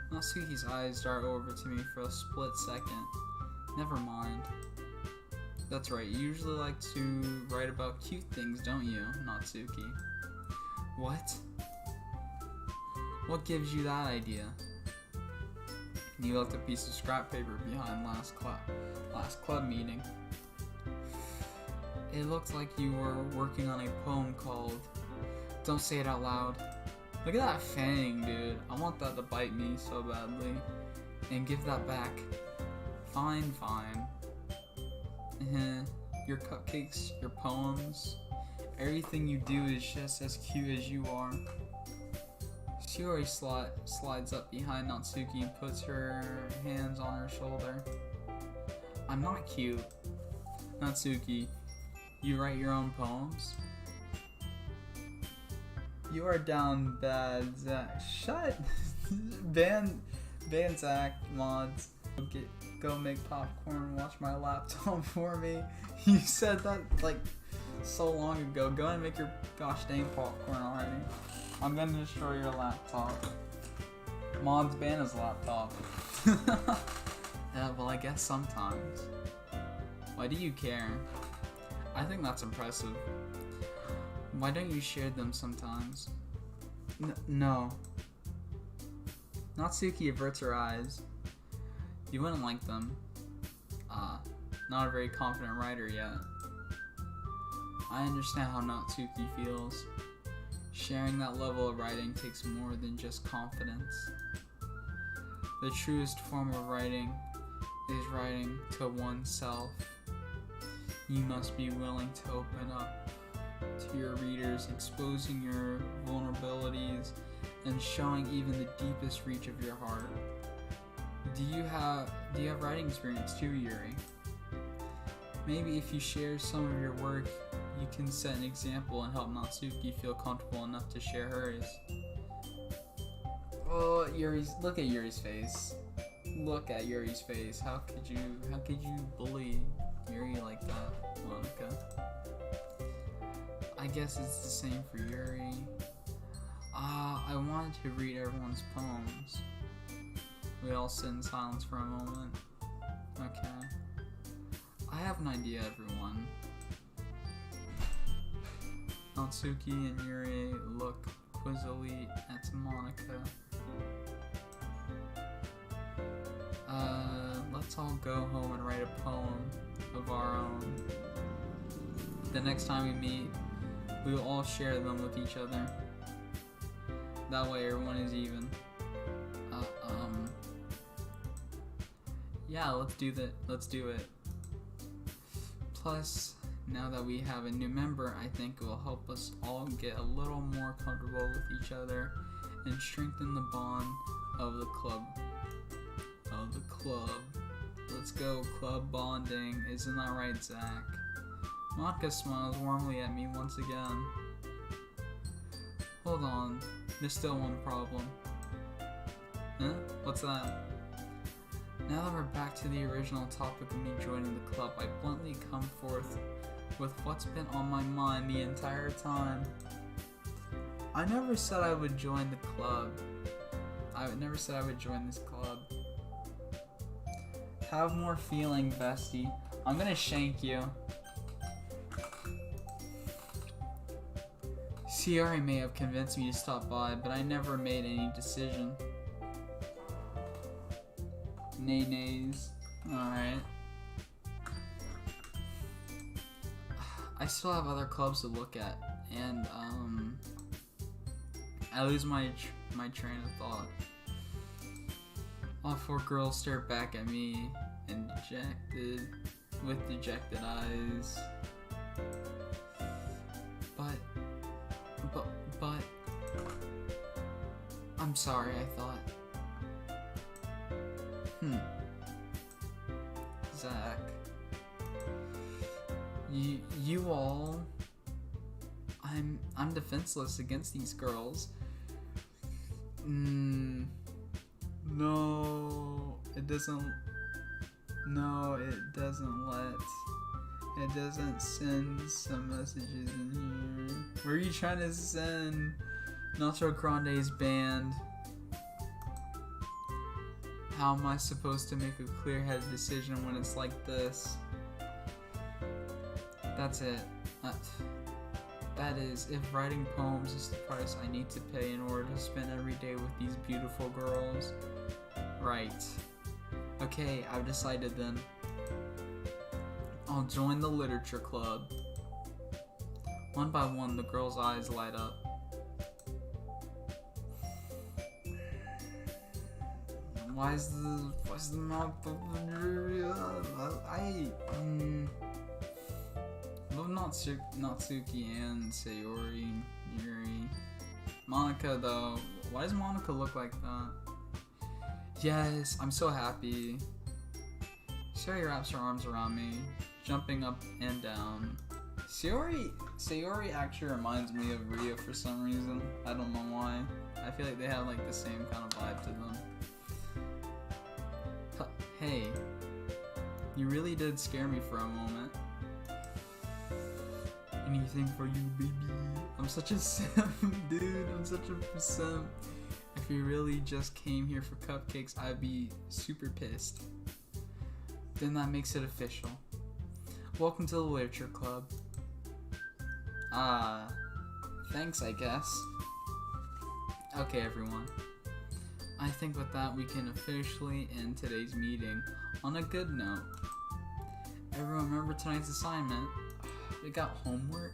Speaker 1: Natsuki's eyes dart over to me for a split second. Never mind. That's right, you usually like to write about cute things, don't you, Natsuki? What? What gives you that idea? You left a piece of scrap paper behind last club meeting. It looked like you were working on a poem called Don't Say It Out Loud. Look at that fang, dude. I want that to bite me so badly. And give that back. Fine. Your cupcakes, your poems, everything you do is just as cute as you are. Shiori slides up behind Natsuki and puts her hands on her shoulder. I'm not cute. Natsuki, you write your own poems? You are down bad, Zach. Shut! Ban Zach mods. Go make popcorn, watch my laptop for me. You said that like so long ago. Go and make your gosh dang popcorn already. I'm gonna destroy your laptop. Mods ban his laptop. Well, I guess sometimes. Why do you care? I think that's impressive. Why don't you share them sometimes? No. Natsuki averts her eyes. You wouldn't like them. Not a very confident writer yet. I understand how Natsuki feels. Sharing that level of writing takes more than just confidence. The truest form of writing is writing to oneself. You must be willing to open up to your readers, exposing your vulnerabilities and showing even the deepest reach of your heart. Do you have writing experience too, Yuri? Maybe if you share some of your work, you can set an example and help Natsuki feel comfortable enough to share hers. Oh, look at Yuri's face. Look at Yuri's face. How could you bully Yuri like that, Monica? I guess it's the same for Yuri. I wanted to read everyone's poems. We all sit in silence for a moment. Okay. I have an idea, everyone. Natsuki and Yuri look quizzically at Monica. Let's all go home and write a poem of our own. The next time we meet, we will all share them with each other. That way everyone is even. Yeah, let's do that. Let's do it. Plus, now that we have a new member, I think it will help us all get a little more comfortable with each other and strengthen the bond of the club. Let's go, club bonding. Isn't that right, Zach? Monica smiles warmly at me once again. Hold on, there's still one problem. Huh? What's that? Now that we're back to the original topic of me joining the club, I bluntly come forth with what's been on my mind the entire time. I never said I would join the club. I never said I would join this club. Have more feeling, bestie. I'm gonna shank you. Ciara may have convinced me to stop by, but I never made any decision. Nays. Alright. I still have other clubs to look at, and I lose my train of thought. All four girls stare back at me and with dejected eyes. But I'm sorry, I thought. Zach. You all. I'm defenseless against these girls. No, it doesn't. No, it doesn't send some messages in here. Where are you trying to send? Nacho Grande's band. How am I supposed to make a clear-headed decision when it's like this? That's it. That is, if writing poems is the price I need to pay in order to spend every day with these beautiful girls. Right. Okay, I've decided then. I'll join the literature club. One by one, the girls' eyes light up. Why is the mouth love Natsuki and Sayori, Yuri. Monica though, why does Monica look like that? Yes, I'm so happy. Sayori wraps her arms around me, jumping up and down. Sayori actually reminds me of Ria for some reason. I don't know why. I feel like they have like the same kind of vibe to them. Hey, you really did scare me for a moment. Anything for you, baby. I'm such a simp, dude. I'm such a simp. If you really just came here for cupcakes, I'd be super pissed. Then that makes it official. Welcome to the Literature Club. Thanks, I guess. Okay, everyone. I think with that we can officially end today's meeting on a good note. Everyone remember tonight's assignment? We got homework?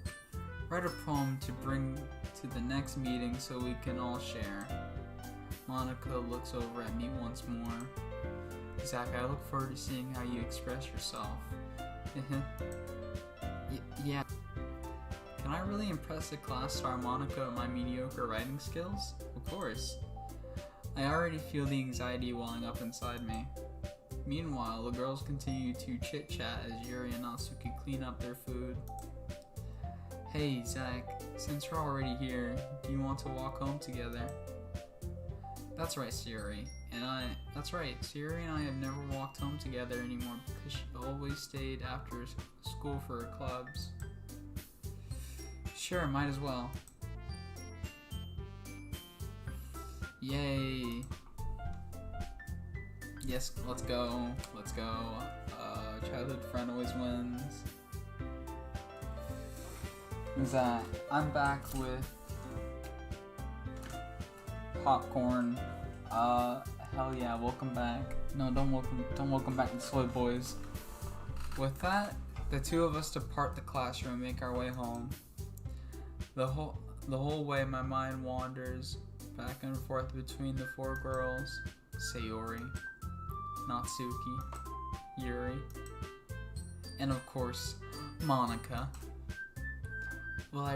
Speaker 1: Write a poem to bring to the next meeting so we can all share. Monica looks over at me once more. Zach, I look forward to seeing how you express yourself. Yeah. Can I really impress the class star Monica with my mediocre writing skills? Of course. I already feel the anxiety welling up inside me. Meanwhile, the girls continue to chit-chat as Yuri and Natsuki clean up their food. Hey, Zach, since you're already here, do you want to walk home together? That's right, Sayori. That's right, Sayori and I have never walked home together anymore because she always stayed after school for her clubs. Sure, might as well. Yay. Yes, let's go. Childhood friend always wins. Zach, I'm back with popcorn. Hell yeah, welcome back. No, don't welcome back to Soy Boys. With that, the two of us depart the classroom and make our way home. The whole way my mind wanders back and forth between the four girls: Sayori, Natsuki, Yuri, and of course, Monika. Will I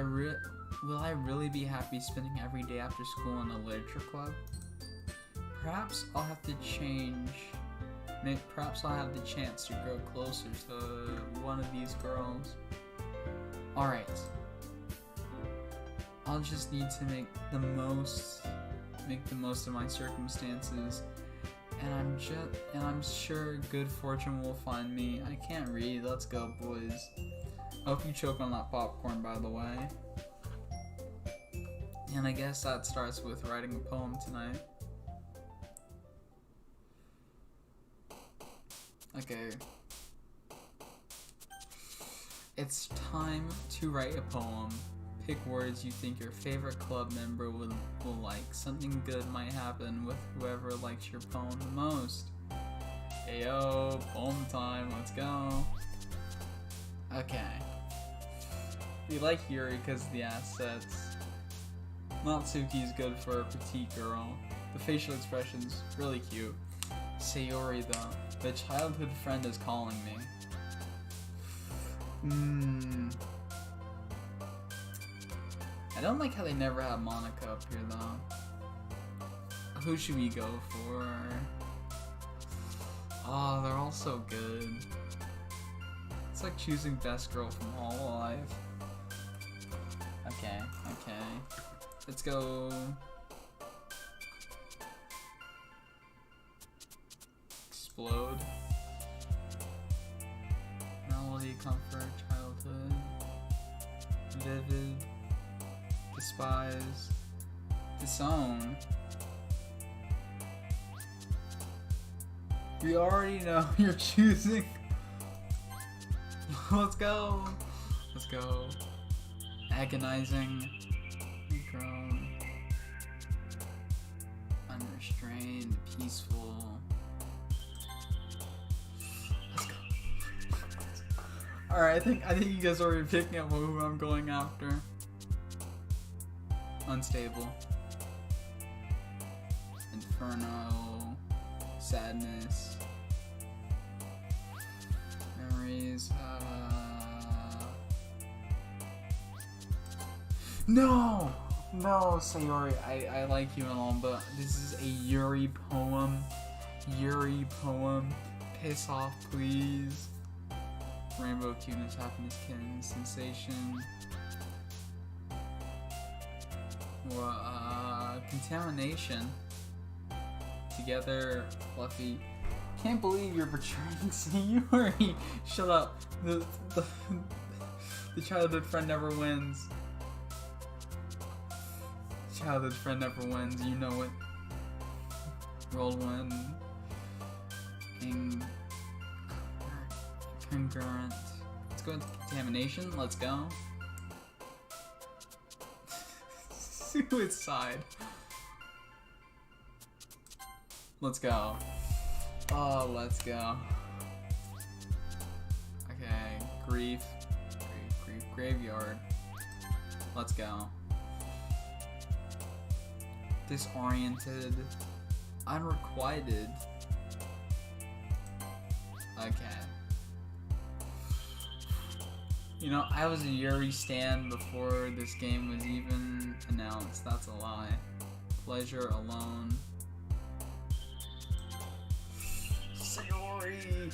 Speaker 1: really be happy spending every day after school in a literature club? Perhaps I'll have to change. Perhaps I'll have the chance to grow closer to one of these girls. Alright. I'll just need to make the most of my circumstances, and I'm sure good fortune will find me. I can't read. Let's go, boys. I hope you choke on that popcorn, by the way. And I guess that starts with writing a poem tonight. Okay. It's time to write a poem. Pick words you think your favorite club member will like. Something good might happen with whoever likes your poem the most. Heyo, poem time, let's go. Okay. We like Yuri because of the assets. Natsuki's good for a petite girl. The facial expression's really cute. Sayori though, the childhood friend is calling me. I don't like how they never have Monika up here though. Who should we go for? Oh, they're all so good. It's like choosing best girl from All Alive. Okay. Let's go. Explode. Melody, comfort, childhood. Vivid. Despise. Disown. We already know you're choosing. Let's go. Agonizing. Grown. Unrestrained. Peaceful. Let's go. Alright, I think you guys are already picking up who I'm going after. Unstable. Inferno. Sadness. Memories. No, Sayori, I like you and all, but this is a Yuri poem. Piss off, please. Rainbow, cuteness, happiness, kin, sensation. Contamination. Together, fluffy. Can't believe you're betraying Sayori. Shut up. The childhood friend never wins. Childhood friend never wins, you know it. Roll one. Concurrent. Let's go into contamination. Let's go. Suicide. Let's go. Oh, let's go. Okay, grief. Graveyard. Let's go. Disoriented. Unrequited. Okay. You know, I was a Yuri stan before this game was even announced. That's a lie. Pleasure alone. Sayori,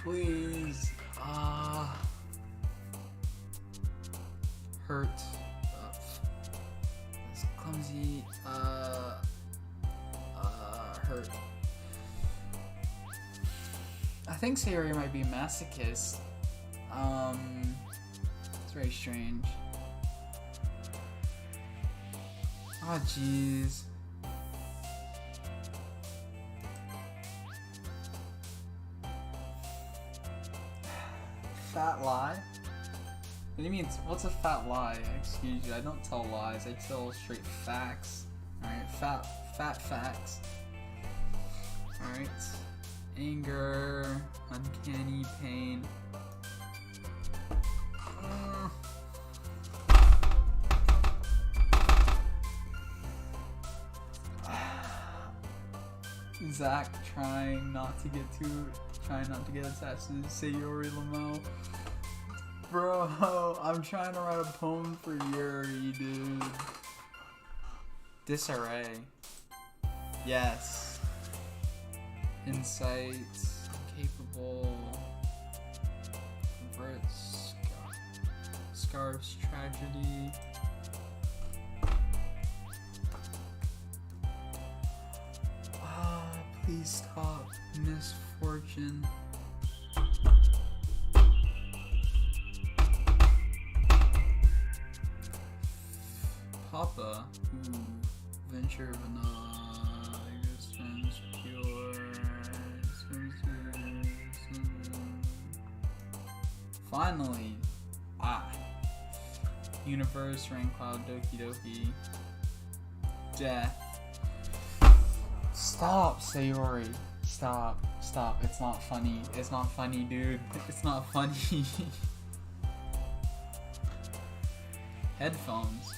Speaker 1: please. Hurt. Clumsy. Hurt. I think Sayori might be a masochist. It's very strange. Oh, jeez. Fat lie? What do you mean? What's a fat lie? Excuse you, I don't tell lies. I tell straight facts. Alright, fat facts. Alright. Anger, uncanny, pain. Zach trying not to get attached to Sayori Lamel. Bro, I'm trying to write a poem for Yuri, dude. Disarray. Yes. Insight. Capable. Converts. Scarf's tragedy. Please stop. Misfortune. Papa. Venture vanilla. Existence pure. Finally. Universe, Rain Cloud, Doki Doki. Death. Stop, Sayori. Stop. It's not funny. It's not funny, dude. It's not funny. Headphones.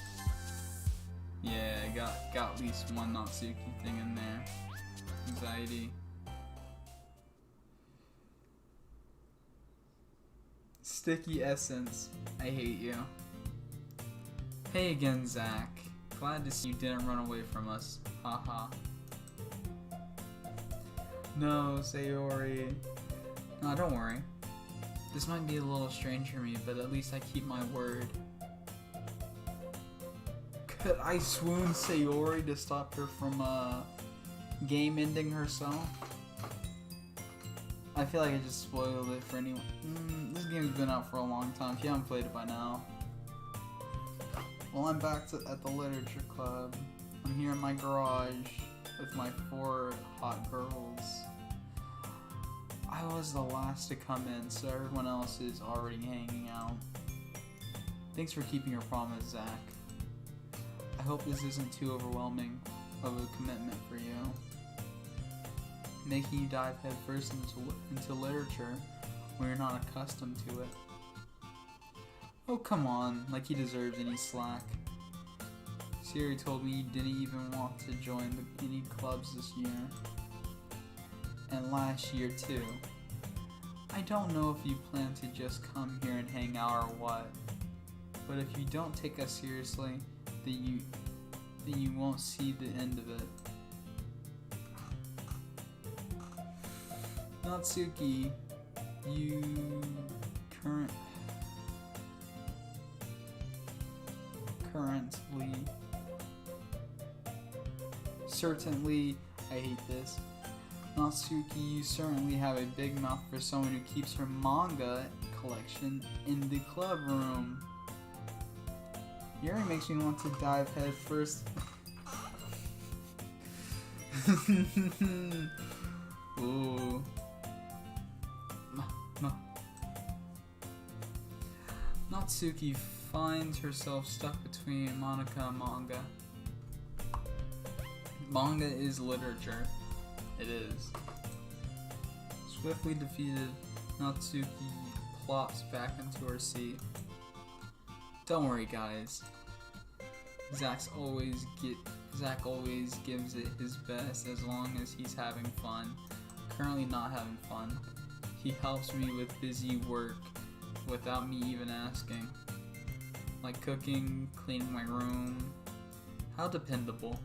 Speaker 1: Yeah, got at least one Natsuki thing in there. Anxiety. Sticky essence. I hate you. Hey again, Zach. Glad to see you didn't run away from us. Haha. No, Sayori. No, don't worry. This might be a little strange for me, but at least I keep my word. Could I swoon Sayori to stop her from game ending herself? I feel like I just spoiled it for anyone. This game's been out for a long time. If you haven't played it by now. Well, I'm back at the literature club. I'm here in my garage with my 4 hot girls. I was the last to come in, so everyone else is already hanging out. Thanks for keeping your promise, Zach. I hope this isn't too overwhelming of a commitment for you. Making you dive headfirst into literature when you're not accustomed to it. Oh, come on, like he deserves any slack. Siri told me you didn't even want to join any clubs this year. And last year too. I don't know if you plan to just come here and hang out or what, but if you don't take us seriously, then you won't see the end of it. Natsuki, you certainly, I hate this. Natsuki, you certainly have a big mouth for someone who keeps her manga collection in the club room. Yuri makes me want to dive head first. Ooh. Natsuki finds herself stuck between Monica and manga. Manga is literature. It is. Swiftly defeated, Natsuki plops back into her seat. Don't worry, guys. Zach always gives it his best as long as he's having fun. Currently not having fun. He helps me with busy work without me even asking. Like cooking, cleaning my room. How dependable.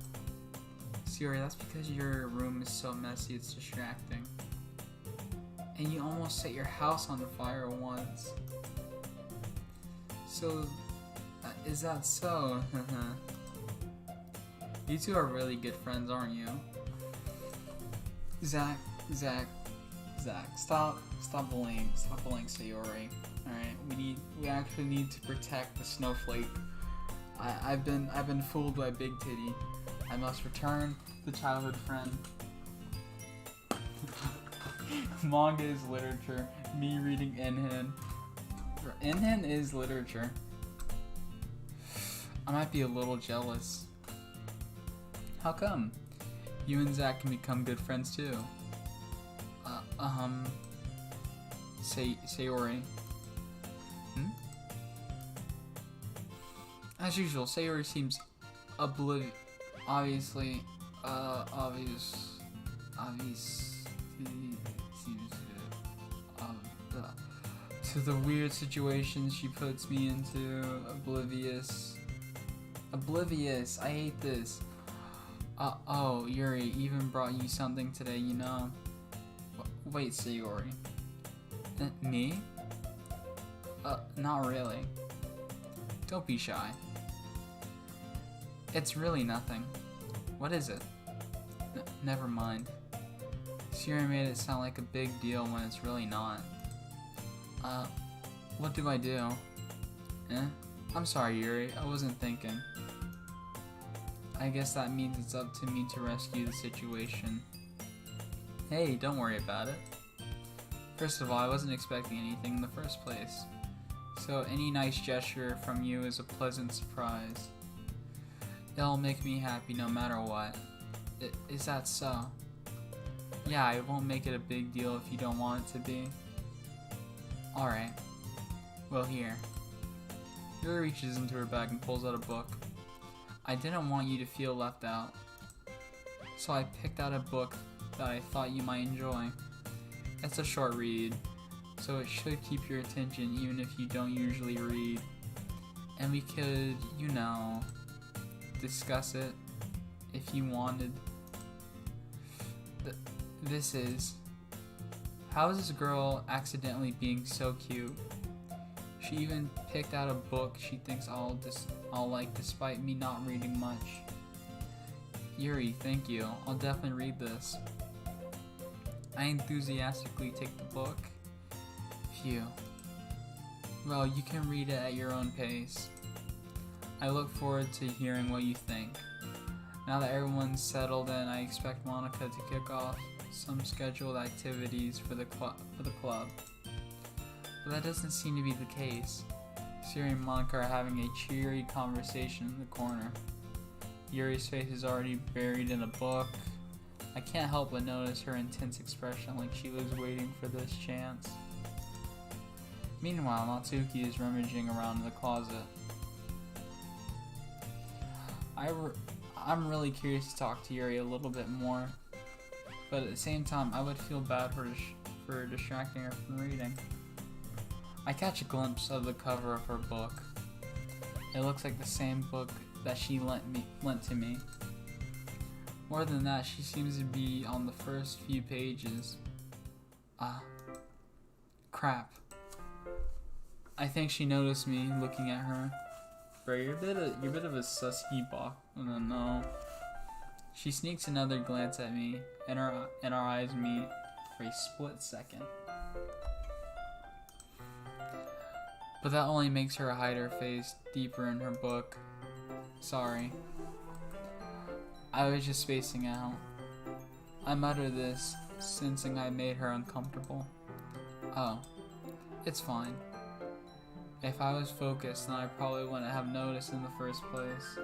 Speaker 1: Siri, that's because your room is so messy it's distracting. And you almost set your house on fire once. So, is that so? You two are really good friends, aren't you? Zach, stop bullying Sayori. Alright, we actually need to protect the snowflake. I've been fooled by Big Titty. I must return the childhood friend. Manga is literature. Me reading Enhen. Enhen is literature. I might be a little jealous. How come? You and Zach can become good friends too. Sayori. As usual, Sayori seems obvious. to the weird situations she puts me into. Oblivious. I hate this. Oh, Yuri even brought you something today, you know. Wait, Sayori. Me? Not really. Don't be shy. It's really nothing. What is it? Never mind. Sayori made it sound like a big deal when it's really not. What do I do? I'm sorry, Yuri. I wasn't thinking. I guess that means it's up to me to rescue the situation. Hey, don't worry about it. First of all, I wasn't expecting anything in the first place. So any nice gesture from you is a pleasant surprise. It'll make me happy no matter what. Is that so? Yeah, I won't make it a big deal if you don't want it to be. Alright. Well, here. Yuri reaches into her bag and pulls out a book. I didn't want you to feel left out, so I picked out a book that I thought you might enjoy. It's a short read, so it should keep your attention even if you don't usually read. And we could, you know, discuss it if you wanted. This is... How is this girl accidentally being so cute? She even picked out a book she thinks I'll like despite me not reading much. Yuri, thank you. I'll definitely read this. I enthusiastically take the book. Phew. Well, you can read it at your own pace. I look forward to hearing what you think. Now that everyone's settled in, I expect Monica to kick off some scheduled activities for the club. But that doesn't seem to be the case. Sayori and Monica are having a cheery conversation in the corner. Yuri's face is already buried in a book. I can't help but notice her intense expression like she was waiting for this chance. Meanwhile, Natsuki is rummaging around in the closet. I'm really curious to talk to Yuri a little bit more, but at the same time, I would feel bad for distracting her from reading. I catch a glimpse of the cover of her book. It looks like the same book that she lent to me. More than that, she seems to be on the first few pages. Crap. I think she noticed me looking at her. Bro, you're a bit of a sussy bok. No. She sneaks another glance at me, and our eyes meet for a split second. But that only makes her hide her face deeper in her book. Sorry. I was just spacing out. I mutter this, sensing I made her uncomfortable. Oh, it's fine. If I was focused, then I probably wouldn't have noticed in the first place.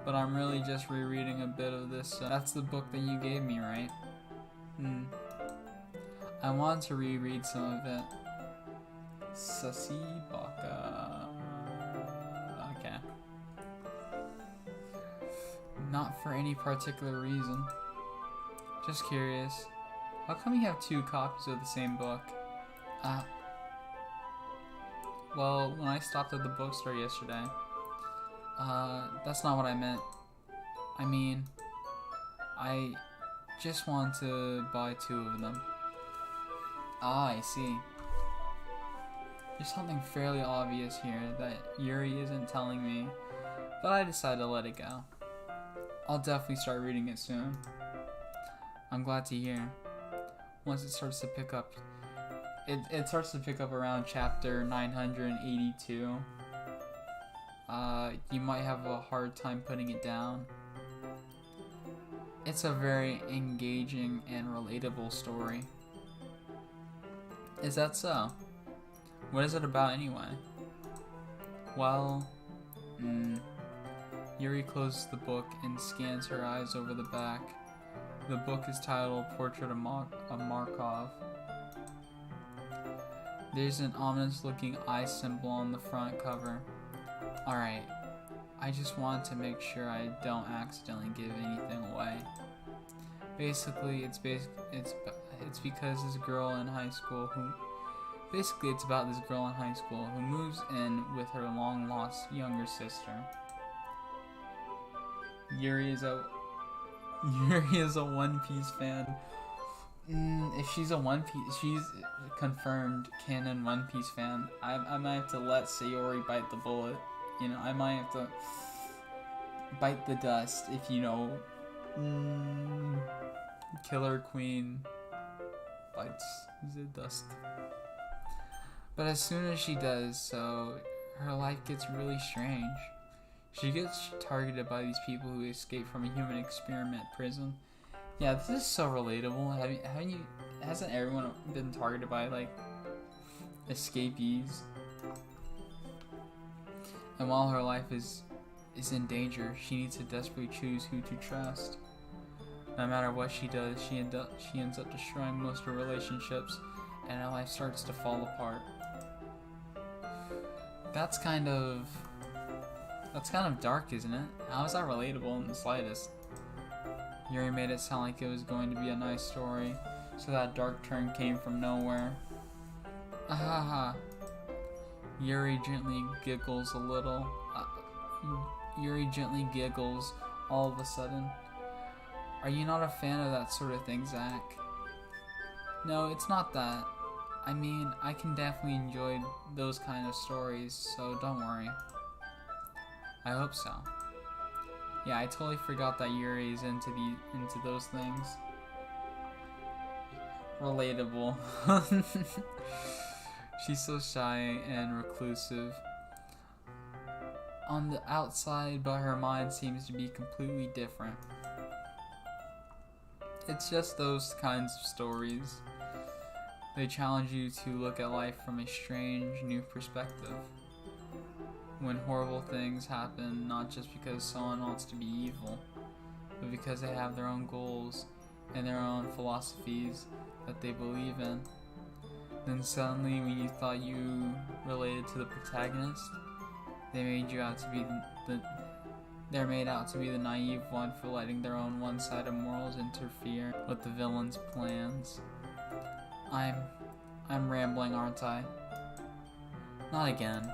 Speaker 1: But I'm really just rereading a bit of this. That's the book that you gave me, right? I want to reread some of it. Sussy baka. Okay. Not for any particular reason. Just curious. How come you have 2 copies of the same book? Well, when I stopped at the bookstore yesterday, that's not what I meant. I mean, I just want to buy 2 of them. I see. There's something fairly obvious here that Yuri isn't telling me, but I decided to let it go. I'll definitely start reading it soon. I'm glad to hear. Once it starts to pick up, it starts to pick up around chapter 982. You might have a hard time putting it down. It's a very engaging and relatable story. Is that so? What is it about anyway? Well, Yuri closes the book and scans her eyes over the back. The book is titled Portrait of Markov. There's an ominous looking eye symbol on the front cover. Alright, I just wanted to make sure I don't accidentally give anything away. Basically, it's because this girl in high school who basically it's about this girl in high school who moves in with her long lost younger sister. Yuri is a One Piece fan. If she's a One Piece, she's confirmed canon One Piece fan. I might have to let Sayori bite the bullet. You know, I might have to bite the dust if you know. Killer Queen bites the dust. But as soon as she does so, her life gets really strange. She gets targeted by these people who escape from a human experiment prison. Yeah, this is so relatable. Hasn't everyone been targeted by, like, escapees? And while her life is in danger, she needs to desperately choose who to trust. No matter what she does, she ends up destroying most of her relationships, and her life starts to fall apart. That's kind of dark, isn't it? How is that relatable in the slightest? Yuri made it sound like it was going to be a nice story, so that dark turn came from nowhere. Ahaha. Yuri gently giggles a little. Yuri gently giggles all of a sudden. Are you not a fan of that sort of thing, Zach? No, it's not that. I mean, I can definitely enjoy those kind of stories, so don't worry. I hope so. Yeah, I totally forgot that Yuri is into those things. Relatable. She's so shy and reclusive on the outside, but her mind seems to be completely different. It's just those kinds of stories. They challenge you to look at life from a strange, new perspective. When horrible things happen, not just because someone wants to be evil, but because they have their own goals and their own philosophies that they believe in. Then suddenly, when you thought you related to the protagonist, they're made out to be the naive one for letting their own one-sided morals interfere with the villain's plans. I'm rambling, aren't I? Not again.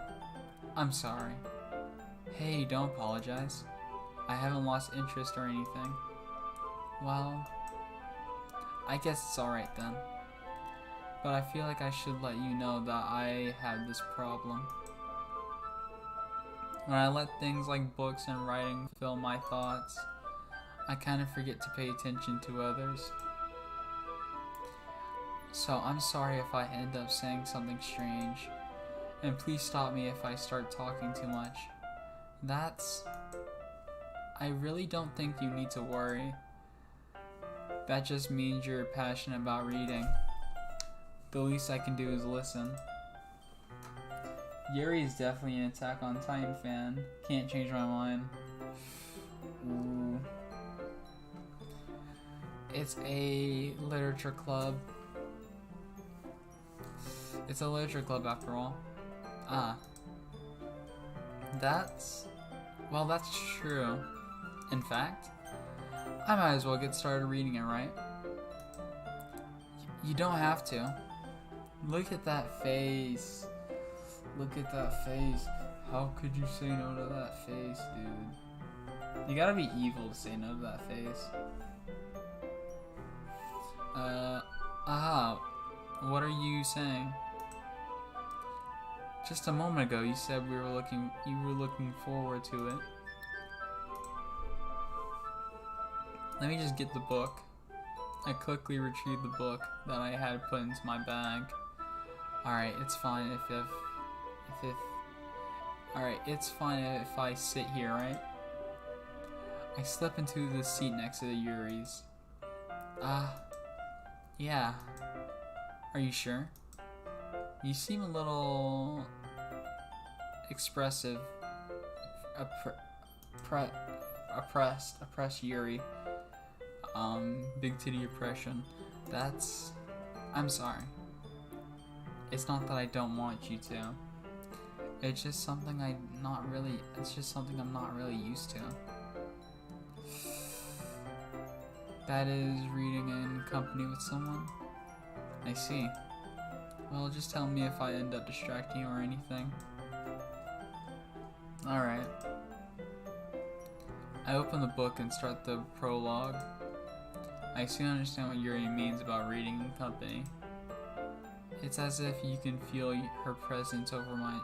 Speaker 1: I'm sorry. Hey, don't apologize. I haven't lost interest or anything. Well, I guess it's alright then. But I feel like I should let you know that I have this problem. When I let things like books and writing fill my thoughts, I kind of forget to pay attention to others. So I'm sorry if I end up saying something strange, and please stop me if I start talking too much. I really don't think you need to worry. That just means you're passionate about reading. The least I can do is listen. Yuri is definitely an Attack on Titan fan. Can't change my mind. Ooh. It's a literature club. It's a literature club after all. That's true. In fact, I might as well get started reading it, right? You don't have to. Look at that face. Look at that face. How could you say no to that face, dude? You gotta be evil to say no to that face. What are you saying? Just a moment ago, you said you were looking forward to it. Let me just get the book. I quickly retrieved the book that I had put into my bag. Alright, it's fine it's fine if I sit here, right? I slip into the seat next to the Yuri's. Yeah. Are you sure? You seem a little expressive. Oppressed Yuri. Big titty oppression. I'm sorry. It's not that I don't want you to. It's just something I'm not really used to. That is reading in company with someone? I see. Well, just tell me if I end up distracting you or anything. Alright. I open the book and start the prologue. I soon understand what Yuri means about reading in company. It's as if you can feel her presence over my...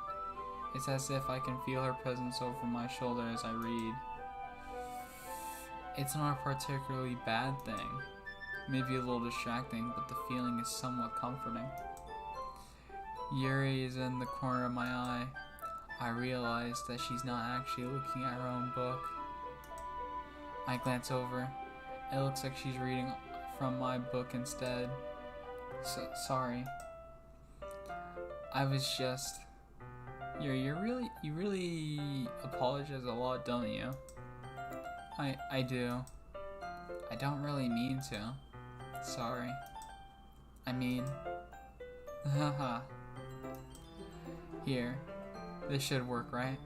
Speaker 1: It's as if I can feel her presence over my shoulder as I read. It's not a particularly bad thing. Maybe a little distracting, but the feeling is somewhat comforting. Yuri is in the corner of my eye. I realize that she's not actually looking at her own book. I glance over. It looks like she's reading from my book instead. Sorry. I was just... You really apologize a lot, don't you? I do. I don't really mean to. Sorry. I mean... Haha. Here. This should work, right?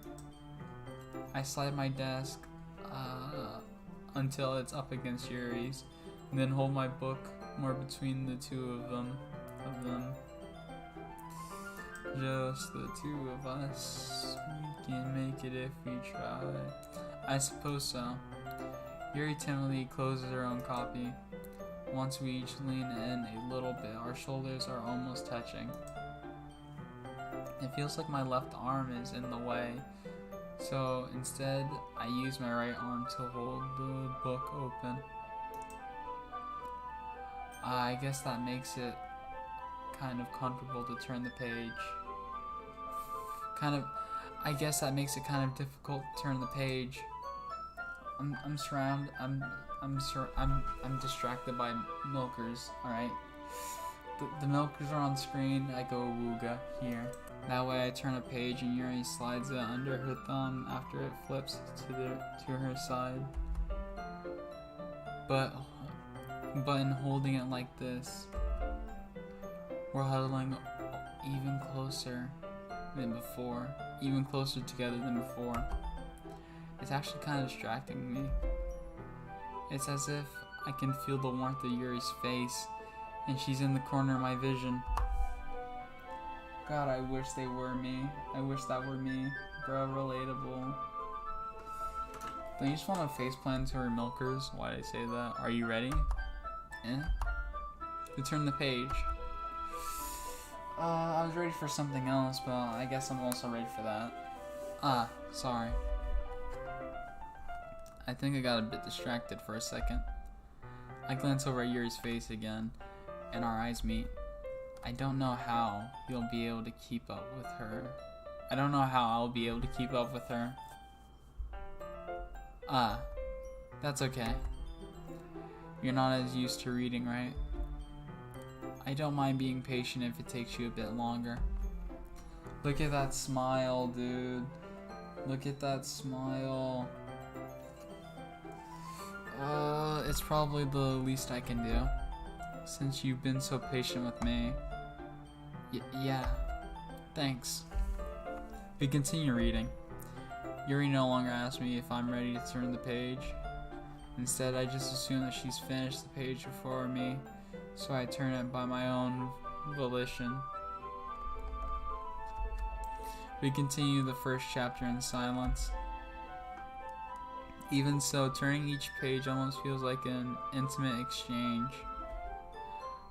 Speaker 1: I slide my desk until it's up against Yuri's, and then hold my book more between the two of them. Just the two of us. We can make it if we try. I suppose so. Yuri timidly closes her own copy. Once we each lean in a little bit, our shoulders are almost touching. It feels like my left arm is in the way, so instead I use my right arm to hold the book open. I guess that makes it kind of comfortable to turn the page. I guess that makes it kind of difficult to turn the page. I'm distracted by milkers. All right, the milkers are on screen. I go wooga here. That way I turn a page and Yuri slides it under her thumb after it flips to her side. But in holding it like this, we're huddling even closer together than before. It's actually kind of distracting me. It's as if I can feel the warmth of Yuri's face, and she's in the corner of my vision. God, I wish they were me. I wish that were me. Bro, relatable. Don't you just want to faceplant to her milkers? Why did I say that? Are you ready? To turn the page. I was ready for something else, but I guess I'm also ready for that. Sorry. I think I got a bit distracted for a second. I glance over at Yuri's face again, and our eyes meet. I don't know how you'll be able to keep up with her. I don't know how I'll be able to keep up with her. That's okay. You're not as used to reading, right? I don't mind being patient if it takes you a bit longer. Look at that smile, dude. Look at that smile. It's probably the least I can do, since you've been so patient with me. Yeah. Thanks. We continue reading. Yuri no longer asks me if I'm ready to turn the page. Instead, I just assume that she's finished the page before me, so I turn it by my own volition. We continue the first chapter in silence. Even so, turning each page almost feels like an intimate exchange.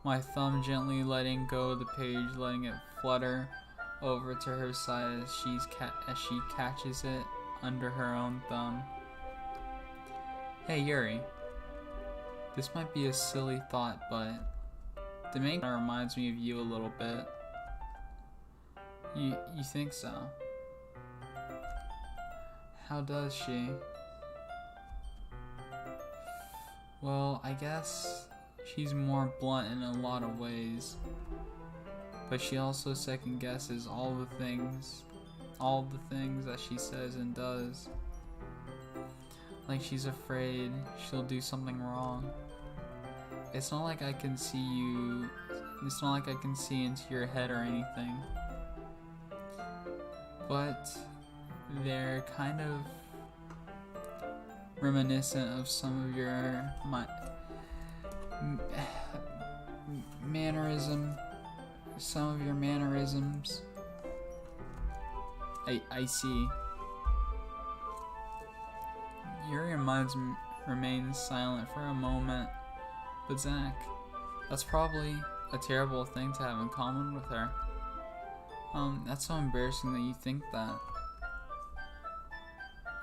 Speaker 1: My thumb gently letting go of the page, letting it flutter over to her side as she catches it under her own thumb. Hey Yuri, this might be a silly thought, but the main character reminds me of you a little bit. You think so? How does she? Well, I guess she's more blunt in a lot of ways, but she also second guesses all the things that she says and does. Like she's afraid she'll do something wrong. It's not like I can see into your head or anything, but they're kind of reminiscent of some of your mannerism. Some of your mannerisms. I see. Yuri remains silent for a moment. But Zach, that's probably a terrible thing to have in common with her. That's so embarrassing that you think that.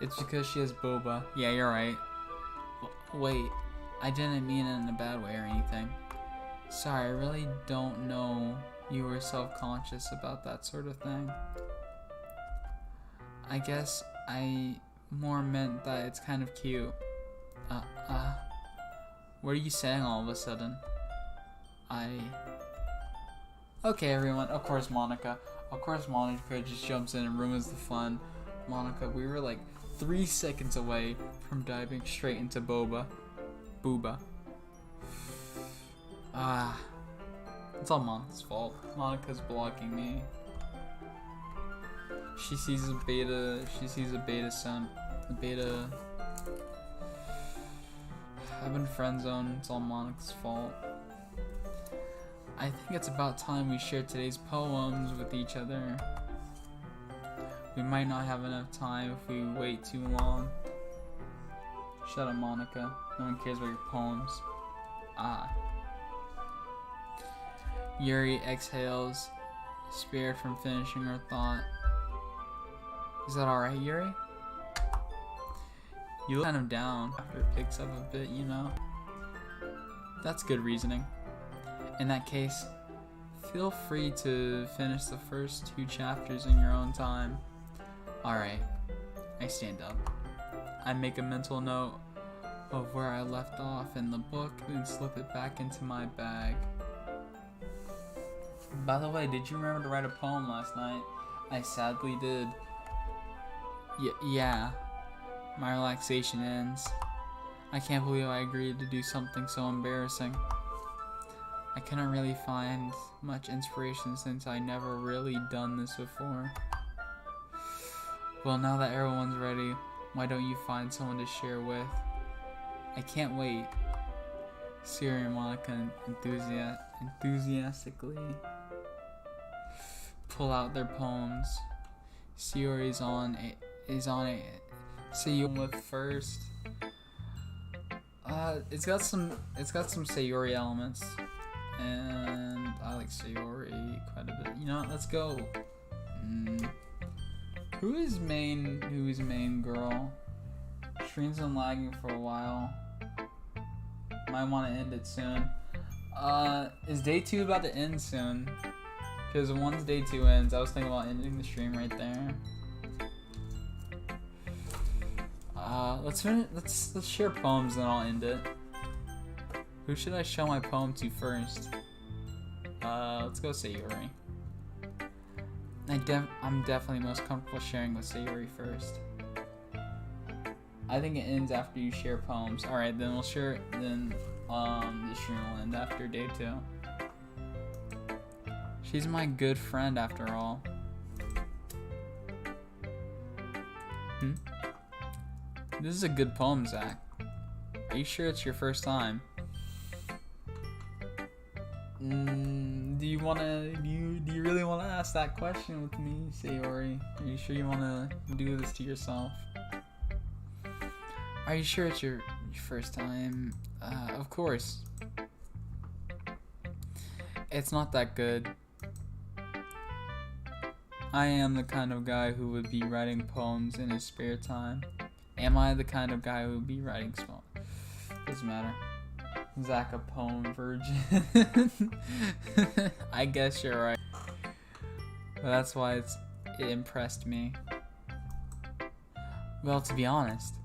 Speaker 1: It's because she has boba. Yeah, you're right. Wait, I didn't mean it in a bad way or anything. Sorry, I really don't know you were self-conscious about that sort of thing. I guess I more meant that it's kind of cute. What are you saying all of a sudden? Okay, everyone, of course Monica just jumps in and ruins the fun. Monica, we were like 3 seconds away from diving straight into booba. It's all Monica's fault. Monica's blocking me. She sees a beta simp. The beta. I've been friend zoned. It's all Monica's fault. I think it's about time we share today's poems with each other. We might not have enough time if we wait too long. Shut up, Monica. No one cares about your poems. Yuri exhales, spared from finishing her thought. Is that alright, Yuri? You look kind of down after it picks up a bit, you know? That's good reasoning. In that case, feel free to finish the first 2 chapters in your own time. Alright, I stand up. I make a mental note of where I left off in the book and slip it back into my bag. By the way, did you remember to write a poem last night? I sadly did. Yeah. My relaxation ends. I can't believe I agreed to do something so embarrassing. I couldn't really find much inspiration since I never really done this before. Well, now that everyone's ready, why don't you find someone to share with? I can't wait. Siri and Monica enthusiastically pull out their poems. Siri is on it. See you with first. It's got some Sayori elements, and I like Sayori quite a bit. You know what, let's go. Who is main girl? Stream's been lagging for a while. Might want to end it soon. Is day 2 about to end soon? Because once day 2 ends, I was thinking about ending the stream right there. Let's share poems, then I'll end it. Who should I show my poem to first? Let's go Sayori. I'm definitely most comfortable sharing with Sayori first. I think it ends after you share poems. Alright, then we'll share it, then the stream will end after day 2. She's my good friend after all. This is a good poem, Zach. Are you sure it's your first time? Do you really wanna ask that question with me, Sayori? Are you sure you wanna do this to yourself? Are you sure it's your first time? Of course. It's not that good. I am the kind of guy who would be writing poems in his spare time. Am I the kind of guy who would be writing small? Doesn't matter. Zach, a poem virgin. I guess you're right. But that's why it impressed me. Well, to be honest,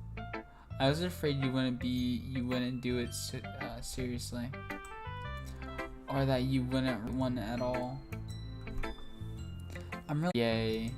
Speaker 1: I was afraid you wouldn't do it seriously, or that you wouldn't want it at all. I'm really yay.